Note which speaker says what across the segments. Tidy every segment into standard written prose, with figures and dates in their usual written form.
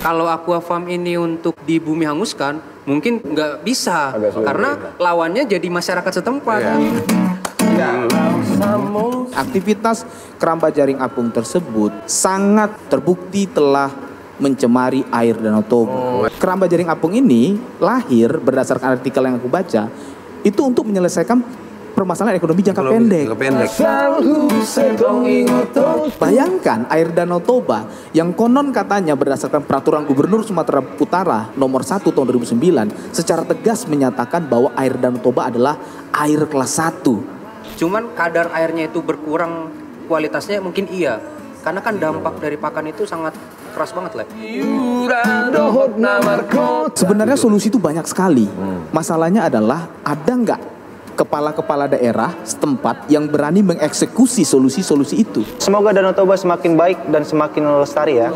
Speaker 1: Kalau aqua farm ini untuk di bumi hanguskan, mungkin nggak bisa. Karena lawannya jadi masyarakat setempat.
Speaker 2: Aktivitas keramba jaring apung tersebut sangat terbukti telah mencemari air Danau Toba. Keramba jaring apung ini lahir berdasarkan artikel yang aku baca, itu untuk menyelesaikan permasalahan ekonomi jangka pendek. Bayangkan air Danau Toba yang konon katanya berdasarkan peraturan Gubernur Sumatera Utara nomor 1 tahun 2009 secara tegas menyatakan bahwa air Danau Toba adalah air kelas 1.
Speaker 1: Cuman kadar airnya itu berkurang kualitasnya mungkin iya. Karena kan dampak dari pakan itu sangat keras banget lah.
Speaker 2: Sebenarnya solusi itu banyak sekali. Masalahnya adalah ada nggak kepala-kepala daerah setempat yang berani mengeksekusi solusi-solusi itu.
Speaker 3: Semoga Danau Toba semakin baik dan semakin lestari ya.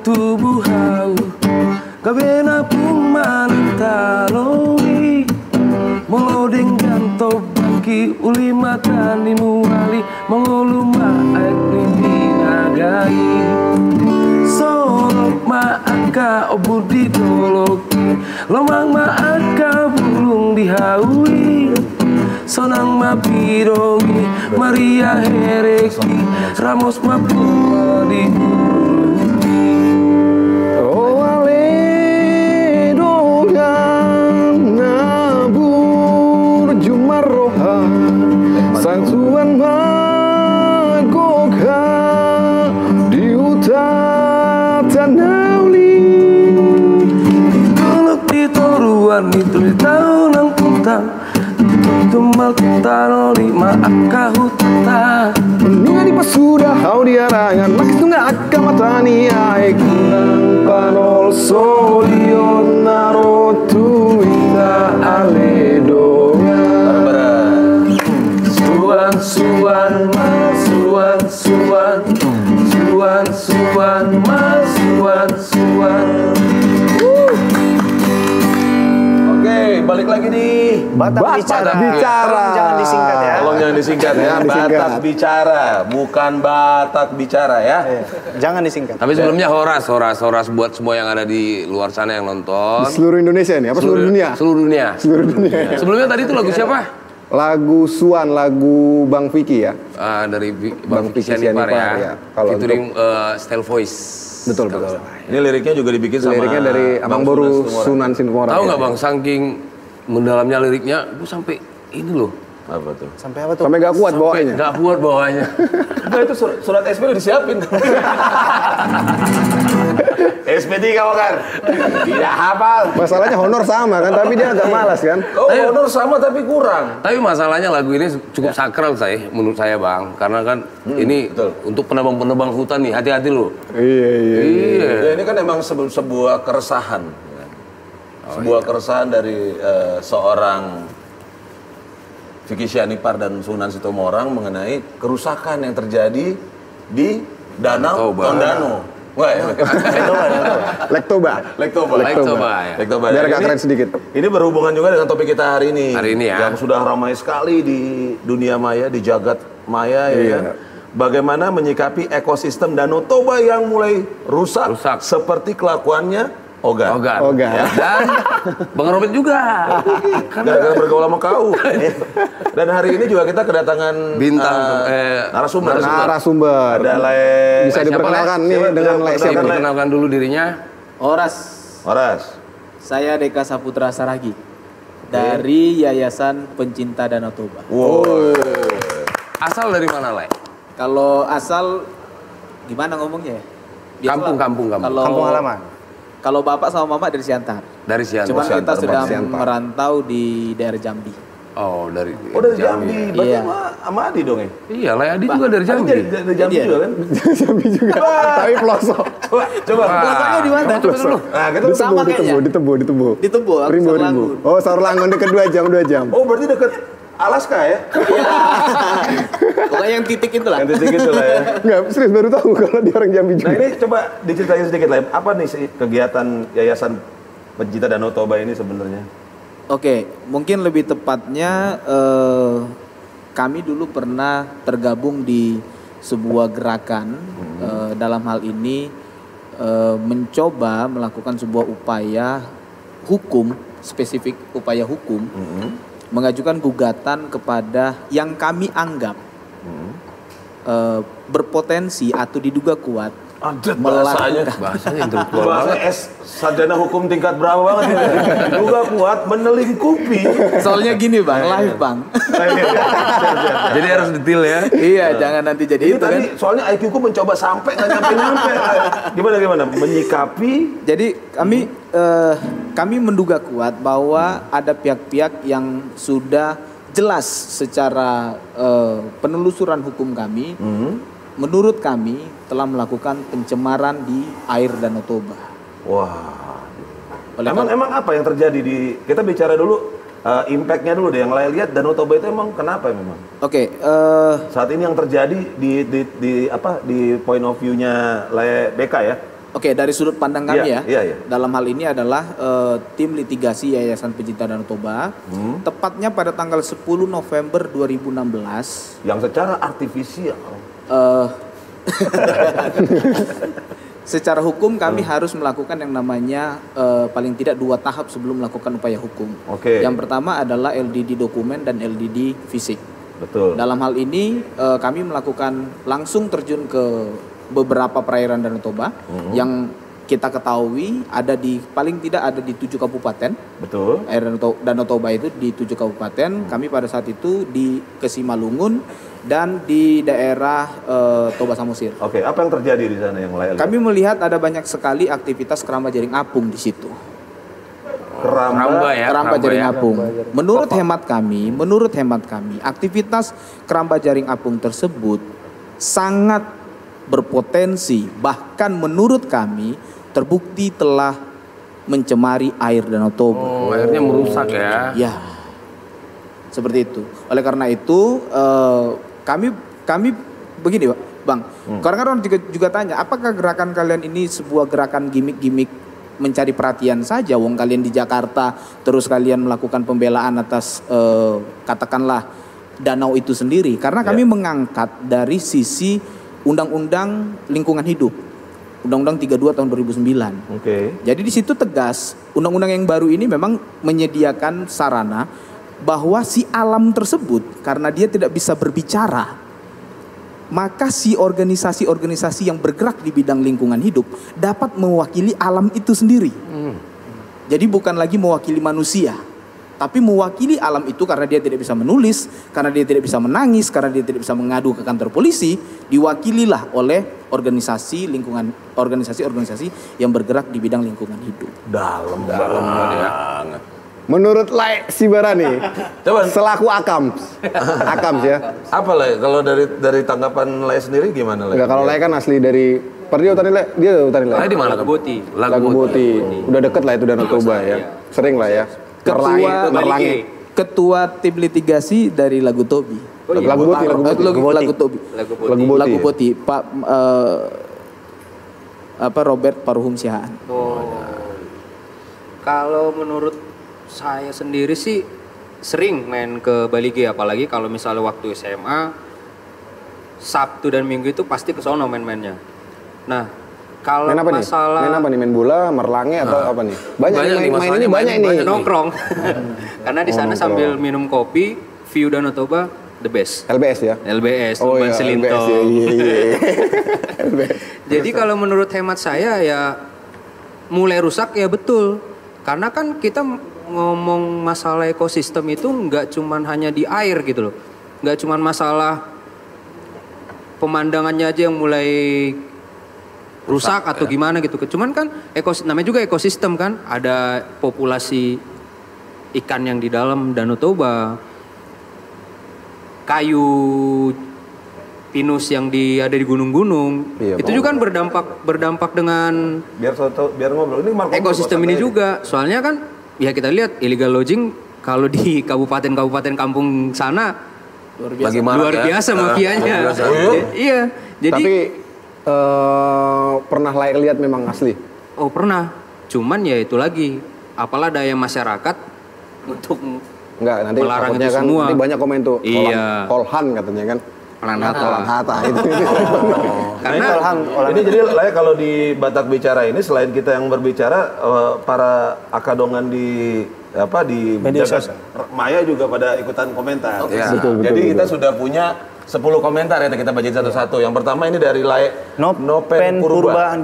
Speaker 4: Tubuh hau kabena pun mantaloi melodeng ganto bangki uli matani muali menguluma agni nagai sorok maaka obudi doloki lomang maaka bulung dihaui sonang mapirongi Maria hereki ramos mapudi
Speaker 5: Santuan magoka di utara nauli
Speaker 4: Kalau di toruan itu tahun yang putar Tumbal kita lima akka hutan
Speaker 5: Mendingan di pasudah hau di arangan Makis tunggak akka matani aek Nang panol solion narotu ita aledongan
Speaker 4: Suan mas suan.
Speaker 6: Oke, balik lagi nih.
Speaker 3: Batak bicara. Tolong jangan disingkat ya.
Speaker 6: Tolong jangan disingkat ya. Batak bicara, bukan Batak bicara ya.
Speaker 3: Jangan disingkat.
Speaker 7: Tapi sebelumnya horas buat semua yang ada di luar sana yang nonton.
Speaker 5: Di seluruh Indonesia ini, apa seluruh dunia?
Speaker 7: Seluruh dunia. Sebelumnya tadi itu lagu siapa?
Speaker 5: Lagu Suan, lagu Bang Vicky ya.
Speaker 7: Dari Bang Vicky Sianipar ya. Featuring Style Voice.
Speaker 5: Betul.
Speaker 6: Ini liriknya juga dibikin sama
Speaker 5: liriknya dari Abang Boru Sunan Sintumorang.
Speaker 7: Tahu nggak Bang, saking mendalamnya liriknya, gue sampai ini loh.
Speaker 6: Apa tuh?
Speaker 3: Sampai apa tuh?
Speaker 5: Sampai gak kuat bawahnya.
Speaker 7: Gak kuat bawahnya.
Speaker 6: Nah, itu surat SP udah disiapin. SP3 kan? Tidak hafal.
Speaker 5: Masalahnya honor sama kan, tapi dia agak malas kan.
Speaker 6: Oh, honor sama tapi kurang.
Speaker 7: Tapi masalahnya lagu ini cukup sakral menurut saya Bang. Karena kan ini untuk penebang-penebang hutan nih, hati-hati loh.
Speaker 5: Iya.
Speaker 6: Ya, ini kan emang sebuah keresahan. Sebuah keresahan dari seorang Vicky Sianipar dan Sunan Situmorang mengenai kerusakan yang terjadi di Danau Tondano.
Speaker 5: Lektoba.
Speaker 6: Biar agak
Speaker 5: keren sedikit.
Speaker 6: Ini berhubungan juga dengan topik kita hari ini.
Speaker 7: Hari ini ya.
Speaker 6: Yang sudah ramai sekali di dunia maya, di jagat maya ya kan. Bagaimana menyikapi ekosistem Danau Toba yang mulai rusak.
Speaker 7: Seperti
Speaker 6: kelakuannya Ogan.
Speaker 7: Ya. Dan Bang Robin juga.
Speaker 6: Karena bergaul sama kau. Dan hari ini juga kita kedatangan
Speaker 7: bintang
Speaker 6: narasumber. Ada
Speaker 5: bisa diperkenalkan nih dengan siapa?
Speaker 7: Diperkenalkan dulu dirinya.
Speaker 2: Horas. Saya Deka Saputra Saragi dari Yayasan Pencinta Danau Toba.
Speaker 6: Wow.
Speaker 7: Asal dari mana, Le?
Speaker 2: Kalau asal gimana ngomongnya ya?
Speaker 7: Kampung.
Speaker 3: Kampung halaman.
Speaker 2: Kalau bapak sama mama dari Siantar.
Speaker 7: Dari Siantar.
Speaker 2: Cuma kita sudah merantau di daerah Jambi.
Speaker 7: Oh, dari
Speaker 6: Jambi. Berarti sama Adi dong ya?
Speaker 7: Iya, Adi juga dari Jambi.
Speaker 6: Dari Jambi juga kan?
Speaker 5: Jambi juga. Tapi pelosok.
Speaker 6: Coba.
Speaker 2: Pelosoknya di mana?
Speaker 6: Nah, kita
Speaker 5: Ditebu.
Speaker 2: Rimbo.
Speaker 5: Oh, Saurlangun dekat 2 jam.
Speaker 6: Oh, berarti dekat Alaska ya?
Speaker 2: Pokoknya yang titik itulah.
Speaker 6: Yang titik itu lah ya.
Speaker 5: Enggak, serius baru tahu kalau dia orang Jambi juga.
Speaker 6: Nah ini coba diceritain sedikit lah, apa nih sih kegiatan Yayasan Pencinta Danau Toba ini sebenarnya?
Speaker 2: Oke, mungkin lebih tepatnya kami dulu pernah tergabung di sebuah gerakan dalam hal ini mencoba melakukan sebuah upaya hukum, spesifik upaya hukum, mengajukan gugatan kepada yang kami anggap berpotensi atau diduga kuat
Speaker 6: bahasanya
Speaker 7: intelektual
Speaker 6: bahasa
Speaker 7: banget.
Speaker 6: sarjana hukum tingkat berapa banget ini? Juga kuat menelingkupi.
Speaker 2: Soalnya gini bang, live bang.
Speaker 7: Jadi harus detail ya.
Speaker 2: Iya, jangan nanti jadi
Speaker 6: Ini
Speaker 2: itu kan.
Speaker 6: tadi soalnya IQ ku mencoba sampai nggak nyampe. Gimana menyikapi?
Speaker 2: Jadi kami menduga kuat bahwa ada pihak-pihak yang sudah jelas secara penelusuran hukum kami, menurut kami telah melakukan pencemaran di air Danau Toba.
Speaker 6: Wah. Emang apa yang terjadi di? Kita bicara dulu impact-nya dulu deh. Yang lain lihat Danau Toba itu emang kenapa memang?
Speaker 2: Oke.
Speaker 6: Saat ini yang terjadi di point of view-nya BK ya?
Speaker 2: Oke, dari sudut pandang kami
Speaker 6: Iya.
Speaker 2: dalam hal ini adalah tim litigasi Yayasan Pencinta Danau Toba, tepatnya pada tanggal 10 November 2016.
Speaker 6: Yang secara artifisial.
Speaker 2: Secara hukum kami harus melakukan yang namanya paling tidak 2 tahap sebelum melakukan upaya hukum.
Speaker 6: Oke.
Speaker 2: Yang pertama adalah LDD dokumen dan LDD fisik.
Speaker 6: Betul.
Speaker 2: Dalam hal ini kami melakukan langsung terjun ke beberapa perairan Danau Toba yang kita ketahui ada paling tidak ada di 7 kabupaten.
Speaker 6: Betul.
Speaker 2: Air Danau Toba itu di 7 kabupaten. Kami pada saat itu di Kesimalungun dan di daerah Toba Samosir.
Speaker 6: Oke, apa yang terjadi di sana yang lain?
Speaker 2: Kami melihat ada banyak sekali aktivitas keramba jaring apung di situ.
Speaker 7: Keramba ya.
Speaker 2: Keramba jaring
Speaker 7: ya.
Speaker 2: apung. Menurut hemat kami, aktivitas keramba jaring apung tersebut sangat berpotensi, bahkan menurut kami terbukti telah mencemari air Danau Toba.
Speaker 7: Oh, airnya merusak ya.
Speaker 2: Ya, seperti itu. Oleh karena itu kami begini, Bang. Kadang-kadang orang juga tanya, apakah gerakan kalian ini sebuah gerakan gimmick-gimmick mencari perhatian saja? Wong kalian di Jakarta, terus kalian melakukan pembelaan atas katakanlah danau itu sendiri. Karena kami mengangkat dari sisi Undang-Undang Lingkungan Hidup, Undang-Undang 32 tahun 2009.
Speaker 6: Oke.
Speaker 2: Jadi di situ tegas, undang-undang yang baru ini memang menyediakan sarana bahwa si alam tersebut karena dia tidak bisa berbicara, maka si organisasi-organisasi yang bergerak di bidang lingkungan hidup dapat mewakili alam itu sendiri. Jadi bukan lagi mewakili manusia, tapi mewakili alam itu karena dia tidak bisa menulis, karena dia tidak bisa menangis, karena dia tidak bisa mengadu ke kantor polisi, diwakililah oleh organisasi yang bergerak di bidang lingkungan hidup.
Speaker 6: Dalam banget.
Speaker 5: Menurut Lai Sibarani,
Speaker 6: Coba.
Speaker 5: selaku Akams ya.
Speaker 6: Apa lah kalau dari tanggapan Lai sendiri gimana Lai?
Speaker 5: Enggak, kalau Lai kan asli dari Perdi utari Lai, dia utari Lai.
Speaker 7: Lai di mana?
Speaker 1: Lagu Boti.
Speaker 5: Lagu Boti. Udah deket lah itu Danau Toba ya. Sering lah ya. Merlangi.
Speaker 2: Ketua tim litigasi dari Lagu Tobi.
Speaker 5: Lagu Boti.
Speaker 2: Lagu Boti. Pak Robert Paruhum Sihaan.
Speaker 1: Kalau menurut saya sendiri sih sering main ke Bali G, apalagi kalau misalnya waktu SMA Sabtu dan Minggu itu pasti ke sono main-mainnya. Nah, kalau
Speaker 5: Main apa
Speaker 1: masalah
Speaker 5: nih? Main apa nih? Main bola, merlangi atau apa nih? Banyak
Speaker 7: Banyak
Speaker 5: nih
Speaker 7: nih,
Speaker 5: main ini
Speaker 7: masalahnya
Speaker 5: banyak ini.
Speaker 1: nongkrong. Karena di sana sambil minum kopi, view Danau Toba the best.
Speaker 5: LBS ya.
Speaker 1: LBS,
Speaker 5: Oh
Speaker 1: Lumban
Speaker 5: iya,
Speaker 1: Selinto.
Speaker 5: LBS ya. Iya. LBS.
Speaker 1: Jadi kalau menurut hemat saya ya mulai rusak ya betul. Karena kan kita ngomong masalah ekosistem itu nggak cuman hanya di air gitu loh. Nggak cuman masalah pemandangannya aja yang mulai rusak atau gimana gitu. Cuman kan namanya juga ekosistem kan. Ada populasi ikan yang di dalam Danau Toba. Kayu pinus yang ada di gunung-gunung.
Speaker 5: Iya,
Speaker 1: itu juga kan berdampak dengan
Speaker 6: Biar ngobrol. Ini Marco
Speaker 1: ekosistem ini juga. Soalnya kan ya kita lihat illegal lodging kalau di kabupaten-kabupaten kampung sana
Speaker 7: Bagaimana
Speaker 1: luar
Speaker 7: ya?
Speaker 1: biasa mafianya.
Speaker 7: Luar biasa.
Speaker 1: Iya, jadi
Speaker 5: Tapi pernah layak lihat memang asli.
Speaker 1: oh pernah. Cuman ya itu lagi, apalah daya masyarakat untuk
Speaker 5: Enggak, nanti
Speaker 1: melarang
Speaker 5: takutnya
Speaker 1: itu
Speaker 5: kan
Speaker 1: semua.
Speaker 5: nanti banyak komen tuh.
Speaker 1: Iya.
Speaker 5: Kolhan katanya kan.
Speaker 1: Pelan
Speaker 5: Kolhan Hatta itu.
Speaker 1: Karena
Speaker 6: Ini jadi layak kalau di Batak Bicara ini selain kita yang berbicara, para akadongan di
Speaker 3: Media
Speaker 6: Jagat
Speaker 3: sosial.
Speaker 6: Maya juga pada ikutan komentar.
Speaker 7: Iya.
Speaker 6: Jadi kita sudah punya 10 komentar ya, kita bacain satu-satu. Yang pertama ini dari layak
Speaker 3: Nopen Purba _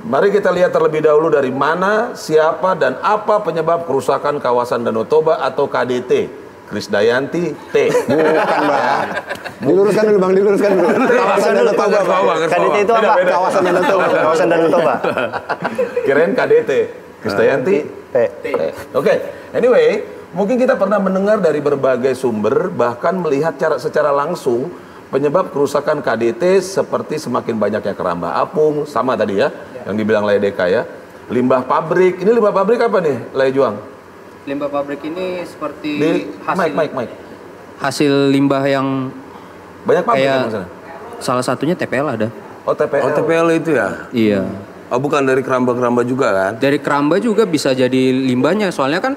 Speaker 6: Mari kita lihat terlebih dahulu dari mana, siapa, dan apa penyebab kerusakan kawasan Danau Toba atau KDT. Krisdayanti T.
Speaker 5: Bukan, Bang. Diluruskan dulu, Bang, diluruskan dulu. Kawasan Danau Toba, Bang.
Speaker 3: KDT itu apa?
Speaker 6: Beda.
Speaker 5: Kawasan Danau Toba.
Speaker 3: Kawasan Danau Toba.
Speaker 6: Kirain KDT. Krisdayanti
Speaker 3: T.
Speaker 6: Oke, anyway, mungkin kita pernah mendengar dari berbagai sumber, bahkan melihat secara langsung penyebab kerusakan KDT seperti semakin banyaknya keramba apung, sama tadi ya, yang dibilang Lay Deka ya. Limbah pabrik, ini limbah pabrik apa nih, Lay Juang?
Speaker 1: limbah pabrik ini seperti
Speaker 6: Di
Speaker 1: hasil
Speaker 6: Mike.
Speaker 1: hasil limbah yang
Speaker 6: Banyak pabrik
Speaker 1: kayak
Speaker 6: ya maksudnya?
Speaker 1: salah satunya TPL ada.
Speaker 6: Oh, TPL.
Speaker 7: Oh, TPL itu ya?
Speaker 1: Iya.
Speaker 7: Oh, bukan dari keramba-keramba juga kan?
Speaker 1: Dari keramba juga bisa jadi limbahnya, soalnya kan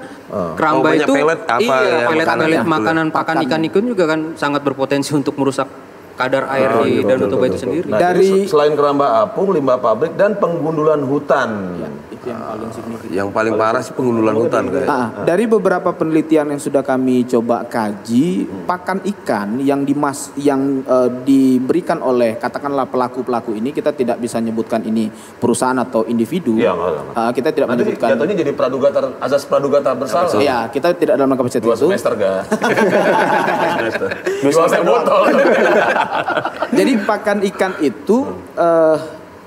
Speaker 1: keramba
Speaker 7: Oh, banyak
Speaker 1: itu
Speaker 7: pelet apa ya,
Speaker 1: pelet
Speaker 7: makanannya.
Speaker 1: makanan pakan ikan juga kan sangat berpotensi untuk merusak kadar air di Danau Toba itu sendiri.
Speaker 6: Nah,
Speaker 2: Dari-
Speaker 6: jadi selain keramba apung, limbah pabrik, dan penggundulan hutan.
Speaker 1: Itu yang paling signifikan.
Speaker 7: Yang paling parah sih pengundulan hutan kayak.
Speaker 2: Dari beberapa penelitian yang sudah kami coba kaji, pakan ikan yang diberikan oleh katakanlah pelaku-pelaku ini, kita tidak bisa menyebutkan ini perusahaan atau individu.
Speaker 6: Iya, enggak.
Speaker 2: Kita tidak
Speaker 6: Nanti
Speaker 2: menyebutkan.
Speaker 6: jatuhnya jadi azas praduga tak bersalah.
Speaker 2: Iya, kita tidak dalam kapasitas
Speaker 6: 2
Speaker 2: itu.
Speaker 6: semester ga?
Speaker 3: Dua semester
Speaker 6: botol.
Speaker 2: Jadi pakan ikan itu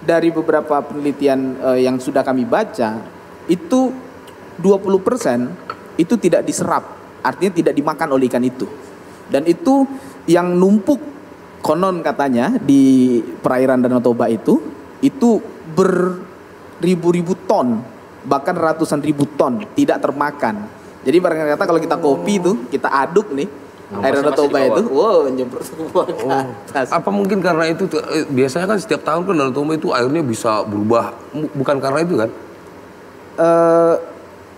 Speaker 2: dari beberapa penelitian yang sudah kami baca itu 20% itu tidak diserap, artinya tidak dimakan oleh ikan itu. Dan itu yang numpuk konon katanya di perairan Danau Toba itu beribu-ribu ton, bahkan ratusan ribu ton tidak termakan. Jadi barangkali kata kalau kita kopi itu kita aduk nih air Danau Toba itu, wow, nyemprot semua ke atas.
Speaker 7: Apa mungkin karena itu biasanya kan setiap tahun kan Danau Toba itu airnya bisa berubah, bukan karena itu kan?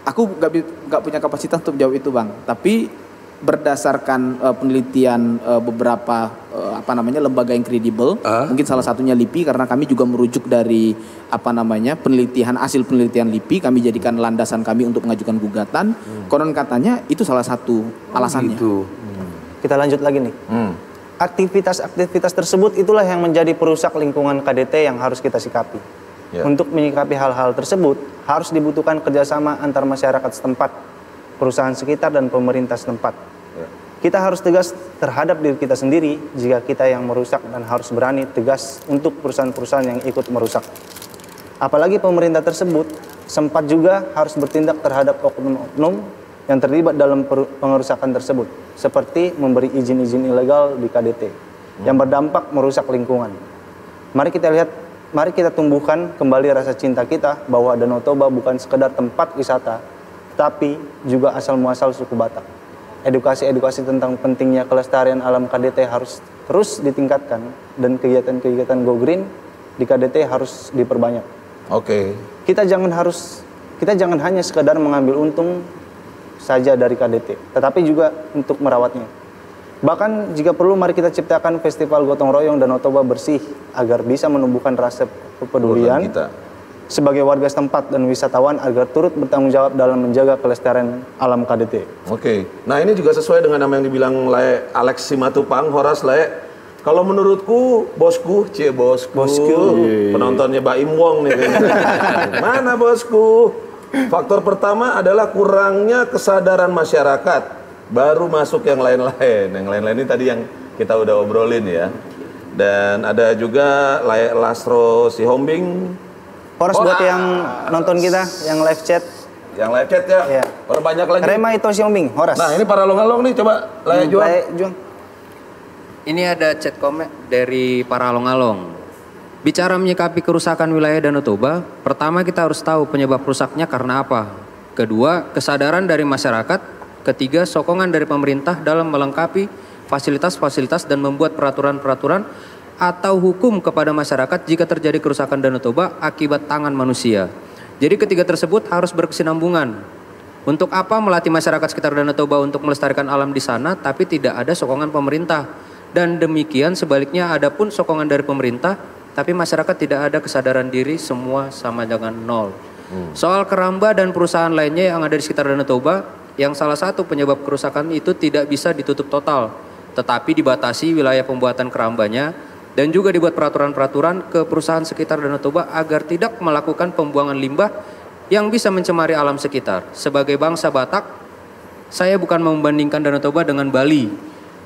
Speaker 2: Aku nggak punya kapasitas untuk jawab itu, Bang. Tapi berdasarkan penelitian beberapa lembaga yang kredibel, mungkin salah satunya LIPI, karena kami juga merujuk dari hasil penelitian LIPI, kami jadikan landasan kami untuk mengajukan gugatan. Konon katanya itu salah satu alasannya.
Speaker 7: Gitu.
Speaker 3: Kita lanjut lagi nih. Aktivitas-aktivitas tersebut itulah yang menjadi perusak lingkungan KDT yang harus kita sikapi.
Speaker 6: Ya.
Speaker 3: Untuk menyikapi hal-hal tersebut harus dibutuhkan kerjasama antar masyarakat setempat, perusahaan sekitar dan pemerintah setempat.
Speaker 6: Ya.
Speaker 3: Kita harus tegas terhadap diri kita sendiri jika kita yang merusak, dan harus berani tegas untuk perusahaan-perusahaan yang ikut merusak. Apalagi pemerintah tersebut sempat juga harus bertindak terhadap oknum-oknum yang terlibat dalam pengerusakan tersebut, seperti memberi izin-izin ilegal di KDT yang berdampak merusak lingkungan. Mari kita tumbuhkan kembali rasa cinta kita bahwa Danau Toba bukan sekedar tempat wisata, tapi juga asal muasal suku Batak. Edukasi tentang pentingnya kelestarian alam KDT harus terus ditingkatkan, dan kegiatan-kegiatan Go Green di KDT harus diperbanyak.
Speaker 6: Oke.
Speaker 3: Kita jangan hanya sekedar mengambil untung saja dari KDT, tetapi juga untuk merawatnya. Bahkan jika perlu, mari kita ciptakan festival gotong royong Danau Toba bersih agar bisa menumbuhkan rasa kepedulian
Speaker 6: Kita.
Speaker 3: sebagai warga setempat dan wisatawan agar turut bertanggung jawab dalam menjaga kelestarian alam KDT.
Speaker 6: Oke. Nah, ini juga sesuai dengan nama yang dibilang Lae Alex Simatupang, Horas Lae. Kalau menurutku, bosku, penontonnya Baim Wong nih kayaknya. Mana bosku? Faktor pertama adalah kurangnya kesadaran masyarakat. Baru masuk yang lain-lain. Yang lain-lain ini tadi yang kita udah obrolin ya. Dan ada juga Lae Lastro Sihombing.
Speaker 3: Horas buat yang nonton kita, yang live chat.
Speaker 6: Yang live chat ya.
Speaker 3: Iya.
Speaker 6: Perbanyak lagi.
Speaker 3: Rema itu Siombing, Horas.
Speaker 6: Nah, ini para long-long nih, coba Lae Juang.
Speaker 3: Juang.
Speaker 1: Ini ada chat komen dari para along-along. Bicara menyikapi kerusakan wilayah Danau Toba, pertama kita harus tahu penyebab rusaknya karena apa. Kedua, kesadaran dari masyarakat Ketiga, sokongan dari pemerintah dalam melengkapi fasilitas-fasilitas dan membuat peraturan-peraturan atau hukum kepada masyarakat jika terjadi kerusakan Danau Toba akibat tangan manusia. Jadi ketiga tersebut harus berkesinambungan. Untuk apa melatih masyarakat sekitar Danau Toba untuk melestarikan alam di sana tapi tidak ada sokongan pemerintah? Dan demikian sebaliknya, adapun sokongan dari pemerintah tapi masyarakat tidak ada kesadaran diri, semua sama dengan nol. Soal keramba dan perusahaan lainnya yang ada di sekitar Danau Toba, yang salah satu penyebab kerusakan itu tidak bisa ditutup total, tetapi dibatasi wilayah pembuatan kerambanya dan juga dibuat peraturan-peraturan ke perusahaan sekitar Danau Toba agar tidak melakukan pembuangan limbah yang bisa mencemari alam sekitar. Sebagai bangsa Batak, saya bukan membandingkan Danau Toba dengan Bali.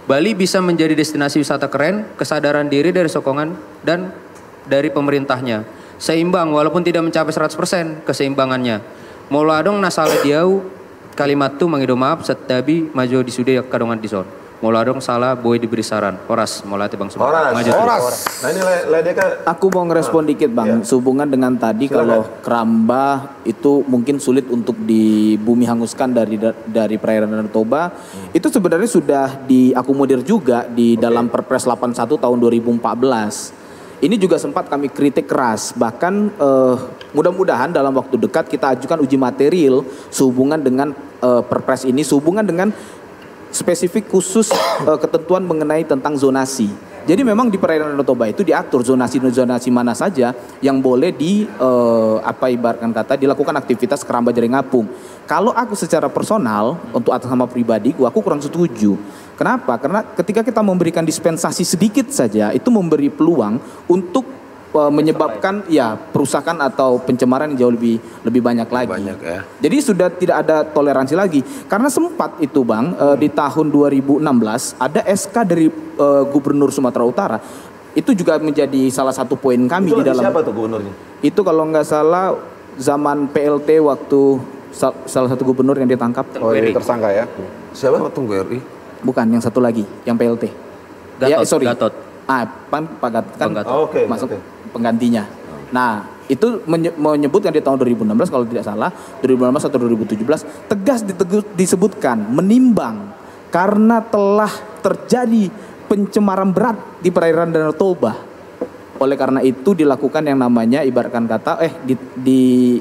Speaker 1: Bali bisa menjadi destinasi wisata keren, kesadaran diri dari sokongan dan dari pemerintahnya. Seimbang walaupun tidak mencapai 100% keseimbangannya. Mauladong nasale diau kalimat tu mangido maaf setabi maju di sude kadongan dison. Mauladong salah boy diberi saran. Horas molati Bang Subang.
Speaker 6: Horas. Nah ini Ledeka.
Speaker 2: Aku mau ngerespon dikit Bang, sehubungan dengan tadi. Silakan. Kalau keramba itu mungkin sulit untuk di bumi hanguskan dari perairan Danau Toba. Itu sebenarnya sudah diakomodir juga di dalam Perpres 81 tahun 2014. Ini juga sempat kami kritik keras, bahkan mudah-mudahan dalam waktu dekat kita ajukan uji material sehubungan dengan Perpres ini, sehubungan dengan spesifik khusus ketentuan mengenai tentang zonasi. Jadi memang di perairan Danau Toba itu diatur zonasi mana saja yang boleh ibaratkan kata dilakukan aktivitas keramba jaring apung. Kalau aku secara personal untuk atas nama pribadiku, aku kurang setuju. Kenapa? Karena ketika kita memberikan dispensasi sedikit saja, itu memberi peluang untuk menyebabkan perusakan atau pencemaran yang jauh lebih banyak lagi. Jadi sudah tidak ada toleransi lagi. Karena sempat itu Bang, di tahun 2016 ada SK dari Gubernur Sumatera Utara. Itu juga menjadi salah satu poin kami
Speaker 6: itu
Speaker 2: di dalam.
Speaker 6: Siapa tuh gubernurnya?
Speaker 2: Itu kalau nggak salah zaman PLT waktu salah satu gubernur yang ditangkap.
Speaker 5: Oh, ini tersangka ya.
Speaker 6: Siapa?
Speaker 7: Tunggu RI.
Speaker 2: Bukan, yang satu lagi, yang PLT.
Speaker 1: Gatot.
Speaker 2: Pak Gatot kan masuk penggantinya. Nah, itu menyebutkan di tahun 2016 kalau tidak salah, 2016 atau 2017 tegas disebutkan menimbang karena telah terjadi pencemaran berat di perairan Danau Toba. Oleh karena itu dilakukan yang namanya ibaratkan kata di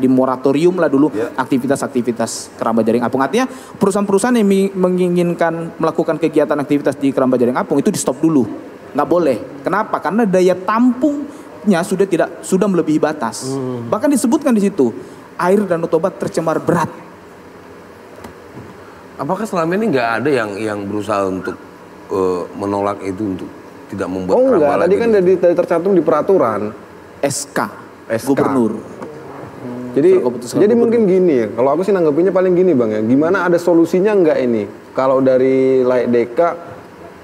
Speaker 2: moratorium lah dulu aktivitas-aktivitas keramba jaring apung. Artinya perusahaan-perusahaan yang menginginkan melakukan kegiatan aktivitas di keramba jaring apung itu di stop dulu. Nggak boleh. Kenapa? Karena daya tampungnya sudah melebihi batas. Bahkan disebutkan di situ air Danau Toba tercemar berat.
Speaker 7: Apakah selama ini nggak ada yang berusaha untuk menolak itu untuk tidak membuat
Speaker 5: enggak, tadi kan dari tercantum di peraturan
Speaker 2: SK. Gubernur.
Speaker 5: Jadi mungkin gini ya, kalau aku sih nanggepinnya paling gini Bang ya, gimana ada solusinya enggak ini? Kalau dari Layak Deka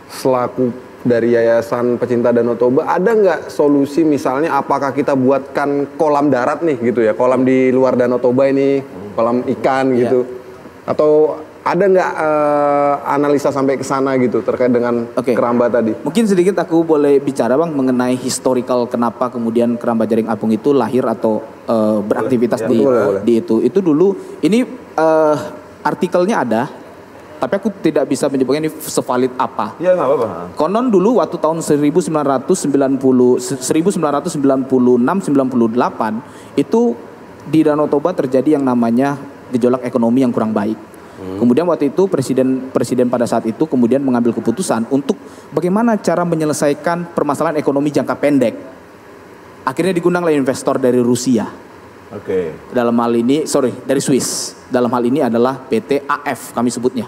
Speaker 5: selaku dari Yayasan Pecinta Danau Toba, ada nggak solusi misalnya apakah kita buatkan kolam darat nih gitu ya, kolam di luar Danau Toba ini, kolam ikan gitu, atau ada nggak analisa sampai ke sana gitu terkait dengan keramba tadi? Mungkin sedikit aku boleh bicara Bang mengenai historical kenapa kemudian keramba jaring apung itu lahir atau beraktivitas di itu. Itu dulu ini artikelnya ada, tapi aku tidak bisa menyebutkan ini sevalid apa. Iya nggak apa-apa. Konon dulu waktu tahun 1996-98 itu di Danau Toba terjadi yang namanya gejolak ekonomi yang kurang baik. Kemudian waktu itu presiden pada saat itu kemudian mengambil keputusan untuk bagaimana cara menyelesaikan permasalahan ekonomi jangka pendek. Akhirnya digundanglah investor dari Rusia. Dalam hal ini, dari Swiss. Dalam hal ini adalah PT AF kami sebutnya.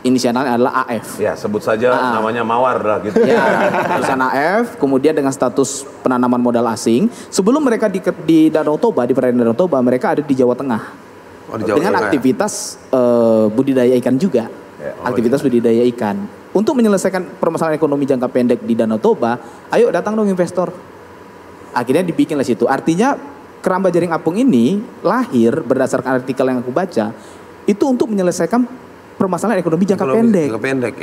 Speaker 5: Inisialnya adalah AF.
Speaker 6: Ya, sebut saja namanya Mawar lah gitu.
Speaker 2: Ya, perusahaan AF, kemudian dengan status penanaman modal asing. Sebelum mereka di Danau Toba, di perairan Danau Toba, mereka ada di Jawa Tengah. Dengan aktivitas budidaya ikan juga. Budidaya ikan. Untuk menyelesaikan permasalahan ekonomi jangka pendek di Danau Toba, ayo datang dong investor. Akhirnya dibikinlah situ. Artinya keramba jaring apung ini lahir berdasarkan artikel yang aku baca, itu untuk menyelesaikan permasalahan ekonomi jangka pendek.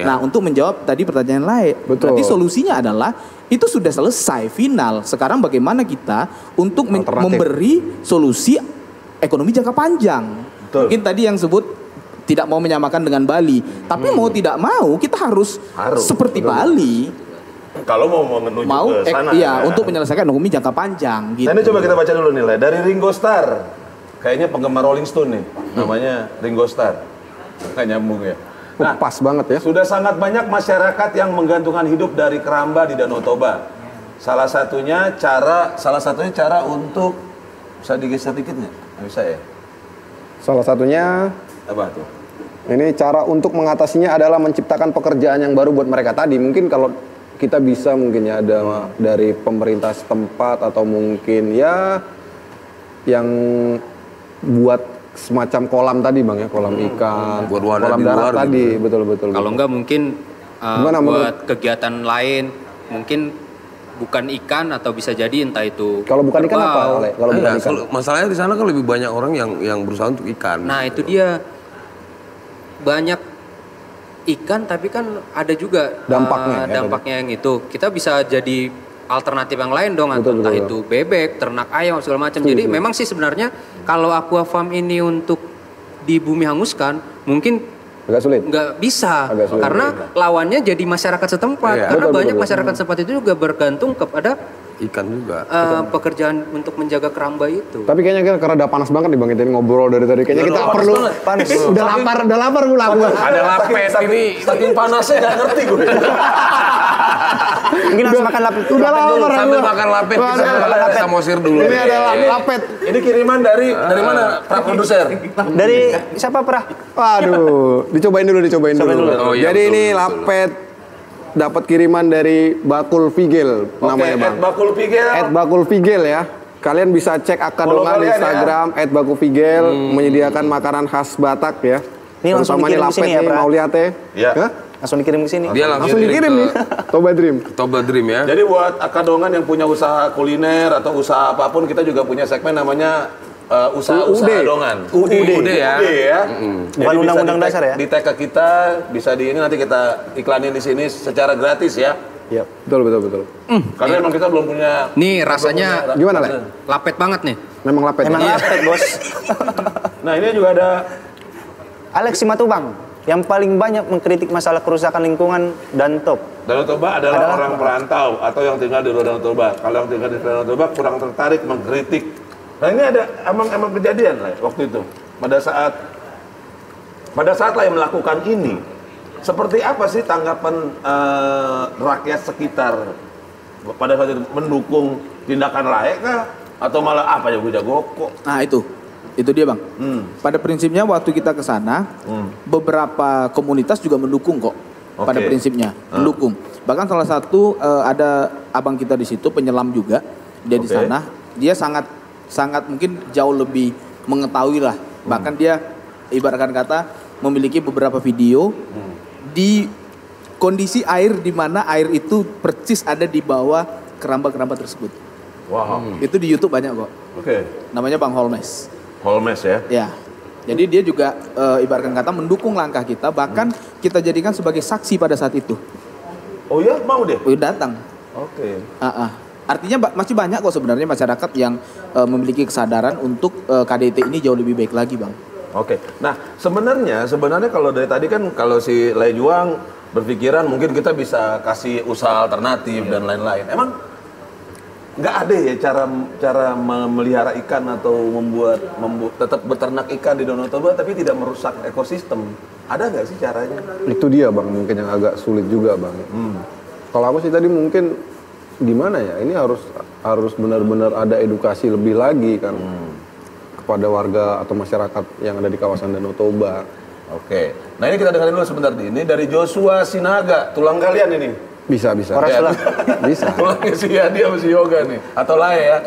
Speaker 2: Nah, untuk menjawab tadi pertanyaan lain, berarti solusinya adalah itu sudah selesai, final. Sekarang bagaimana kita untuk memberi solusi ekonomi jangka panjang. Mungkin tadi yang sebut tidak mau menyamakan dengan Bali. Tapi mau tidak mau kita harus seperti Bali.
Speaker 6: Kalau mau menuju ke sana.
Speaker 2: Iya, untuk menyelesaikan ekonomi jangka panjang gitu.
Speaker 6: Nah, ini coba kita baca dulu nih, dari Ringo Starr. Kayaknya penggemar Rolling Stone nih, namanya Ringo Starr. Nggak nyambung ya. Nah,
Speaker 5: pas banget ya.
Speaker 6: Sudah sangat banyak masyarakat yang menggantungkan hidup dari keramba di Danau Toba. Salah satunya cara untuk, bisa digeser dikit nggak? Nggak bisa ya?
Speaker 5: Salah satunya
Speaker 6: Apa tuh?
Speaker 5: ini cara untuk mengatasinya adalah menciptakan pekerjaan yang baru buat mereka tadi. Mungkin kalau kita bisa mungkin ya ada dari pemerintah setempat atau mungkin ya yang buat semacam kolam tadi Bang ya, kolam ikan, kolam darat tadi,
Speaker 7: gitu.
Speaker 5: betul.
Speaker 1: Kalau enggak mungkin buat kegiatan lain, mungkin bukan ikan atau bisa jadi entah itu.
Speaker 5: Kalau bukan ikan apa? Kalau bukan ikan.
Speaker 7: Masalahnya di sana kan lebih banyak orang yang berusaha untuk ikan.
Speaker 1: Nah, itu dia. Banyak ikan tapi kan ada juga dampaknya yang itu. Kita bisa jadi alternatif yang lain dong, entah itu bebek, ternak ayam segala macam. Jadi memang sih sebenarnya kalau aqua farm ini untuk di bumi hanguskan mungkin
Speaker 5: agak sulit.
Speaker 1: Nggak bisa karena lawannya jadi masyarakat setempat. Karena banyak masyarakat setempat itu juga bergantung kepada
Speaker 7: ikan juga.
Speaker 1: Pekerjaan untuk menjaga keramba itu.
Speaker 5: Tapi kayaknya karena udah panas banget nih Bang, ini ngobrol dari tadi. Kayaknya kita perlu panas. Udah lapar gua.
Speaker 7: Ada lapet ini.
Speaker 6: Saking panasnya nggak ngerti gue.
Speaker 3: Mungkin harus makan lapet.
Speaker 5: Udah lapar.
Speaker 7: Sambil makan lapet kita mosir dulu.
Speaker 5: Ini ada lapet.
Speaker 6: Ini kiriman dari mana? Pra produser.
Speaker 3: Dari siapa, Pra?
Speaker 5: Waduh, dicobain dulu.
Speaker 7: Oh, iya,
Speaker 5: Jadi ini lapet dapat kiriman dari Bakul Figel namanya Bang.
Speaker 6: Bakul
Speaker 5: Figel ya. Kalian bisa cek Akadongan di Instagram @bakufigel menyediakan makanan khas Batak ya.
Speaker 3: Ini langsung dikirim ke sini ya, Pra?
Speaker 5: Mau lihat ya?
Speaker 6: Iya.
Speaker 3: Langsung dikirim ke sini.
Speaker 7: Dia
Speaker 5: Langsung dikirim nih. Toba Dream ya.
Speaker 6: Jadi buat Akadongan yang punya usaha kuliner atau usaha apapun, kita juga punya segmen namanya usaha dongan.
Speaker 7: UD ya.
Speaker 3: Bukan undang-undang dasar ya?
Speaker 6: Di tag ke kita, bisa di ini nanti kita iklanin di sini secara gratis ya.
Speaker 5: Iya, betul.
Speaker 6: Karena memang kita belum punya.
Speaker 1: Nih rasanya
Speaker 5: gimana, Le?
Speaker 1: lapet banget nih.
Speaker 5: Memang lapet.
Speaker 3: Emang lapet, Bos.
Speaker 6: Nah, ini juga ada
Speaker 3: Alex Simatubang yang paling banyak mengkritik masalah kerusakan lingkungan dan top.
Speaker 6: Danau Toba adalah orang perantau atau yang tinggal di Danau Toba. Kalau yang tinggal di Danau Toba kurang tertarik mengkritik. Nah, ini ada emang kejadian lah waktu itu. Pada saat lah yang melakukan ini, seperti apa sih tanggapan rakyat sekitar pada saat itu, mendukung tindakan layak kah? Atau malah apa ya jago kok?
Speaker 2: Nah itu dia Bang. Pada prinsipnya waktu kita ke sana, beberapa komunitas juga mendukung kok. Pada prinsipnya mendukung. Bahkan salah satu ada abang kita di situ penyelam juga, dia di sana, dia sangat mungkin jauh lebih mengetahui lah. Bahkan dia ibaratkan kata memiliki beberapa video di kondisi air di mana air itu persis ada di bawah keramba-keramba tersebut.
Speaker 6: Wow.
Speaker 2: Itu di YouTube banyak kok. Namanya Bang Holmes.
Speaker 6: Holmes ya?
Speaker 2: Ya. Jadi dia juga ibaratkan kata mendukung langkah kita, bahkan kita jadikan sebagai saksi pada saat itu.
Speaker 6: Oh ya, mau deh?
Speaker 2: Datang.
Speaker 6: Oke.
Speaker 2: Artinya masih banyak kok sebenarnya masyarakat yang memiliki kesadaran untuk KDT ini jauh lebih baik lagi, Bang.
Speaker 6: Oke. Nah, sebenarnya kalau dari tadi kan kalau si Lai Juang berpikiran mungkin kita bisa kasih usaha alternatif dan lain-lain. Emang nggak ada ya cara memelihara ikan atau membuat tetap beternak ikan di Danau Toba tapi tidak merusak ekosistem? Ada nggak sih caranya?
Speaker 5: Itu dia Bang, mungkin yang agak sulit juga Bang. Kalau aku sih tadi mungkin gimana ya, ini harus benar-benar ada edukasi lebih lagi kan kepada warga atau masyarakat yang ada di kawasan Danau Toba.
Speaker 6: Oke. Nah ini kita dengerin dulu sebentar nih. Ini dari Joshua Sinaga, tulang kalian ini.
Speaker 5: Bisa.
Speaker 6: Ya,
Speaker 5: Bisa.
Speaker 6: Tulangnya si Yadi sama si Yoga nih. Atau Lai ya.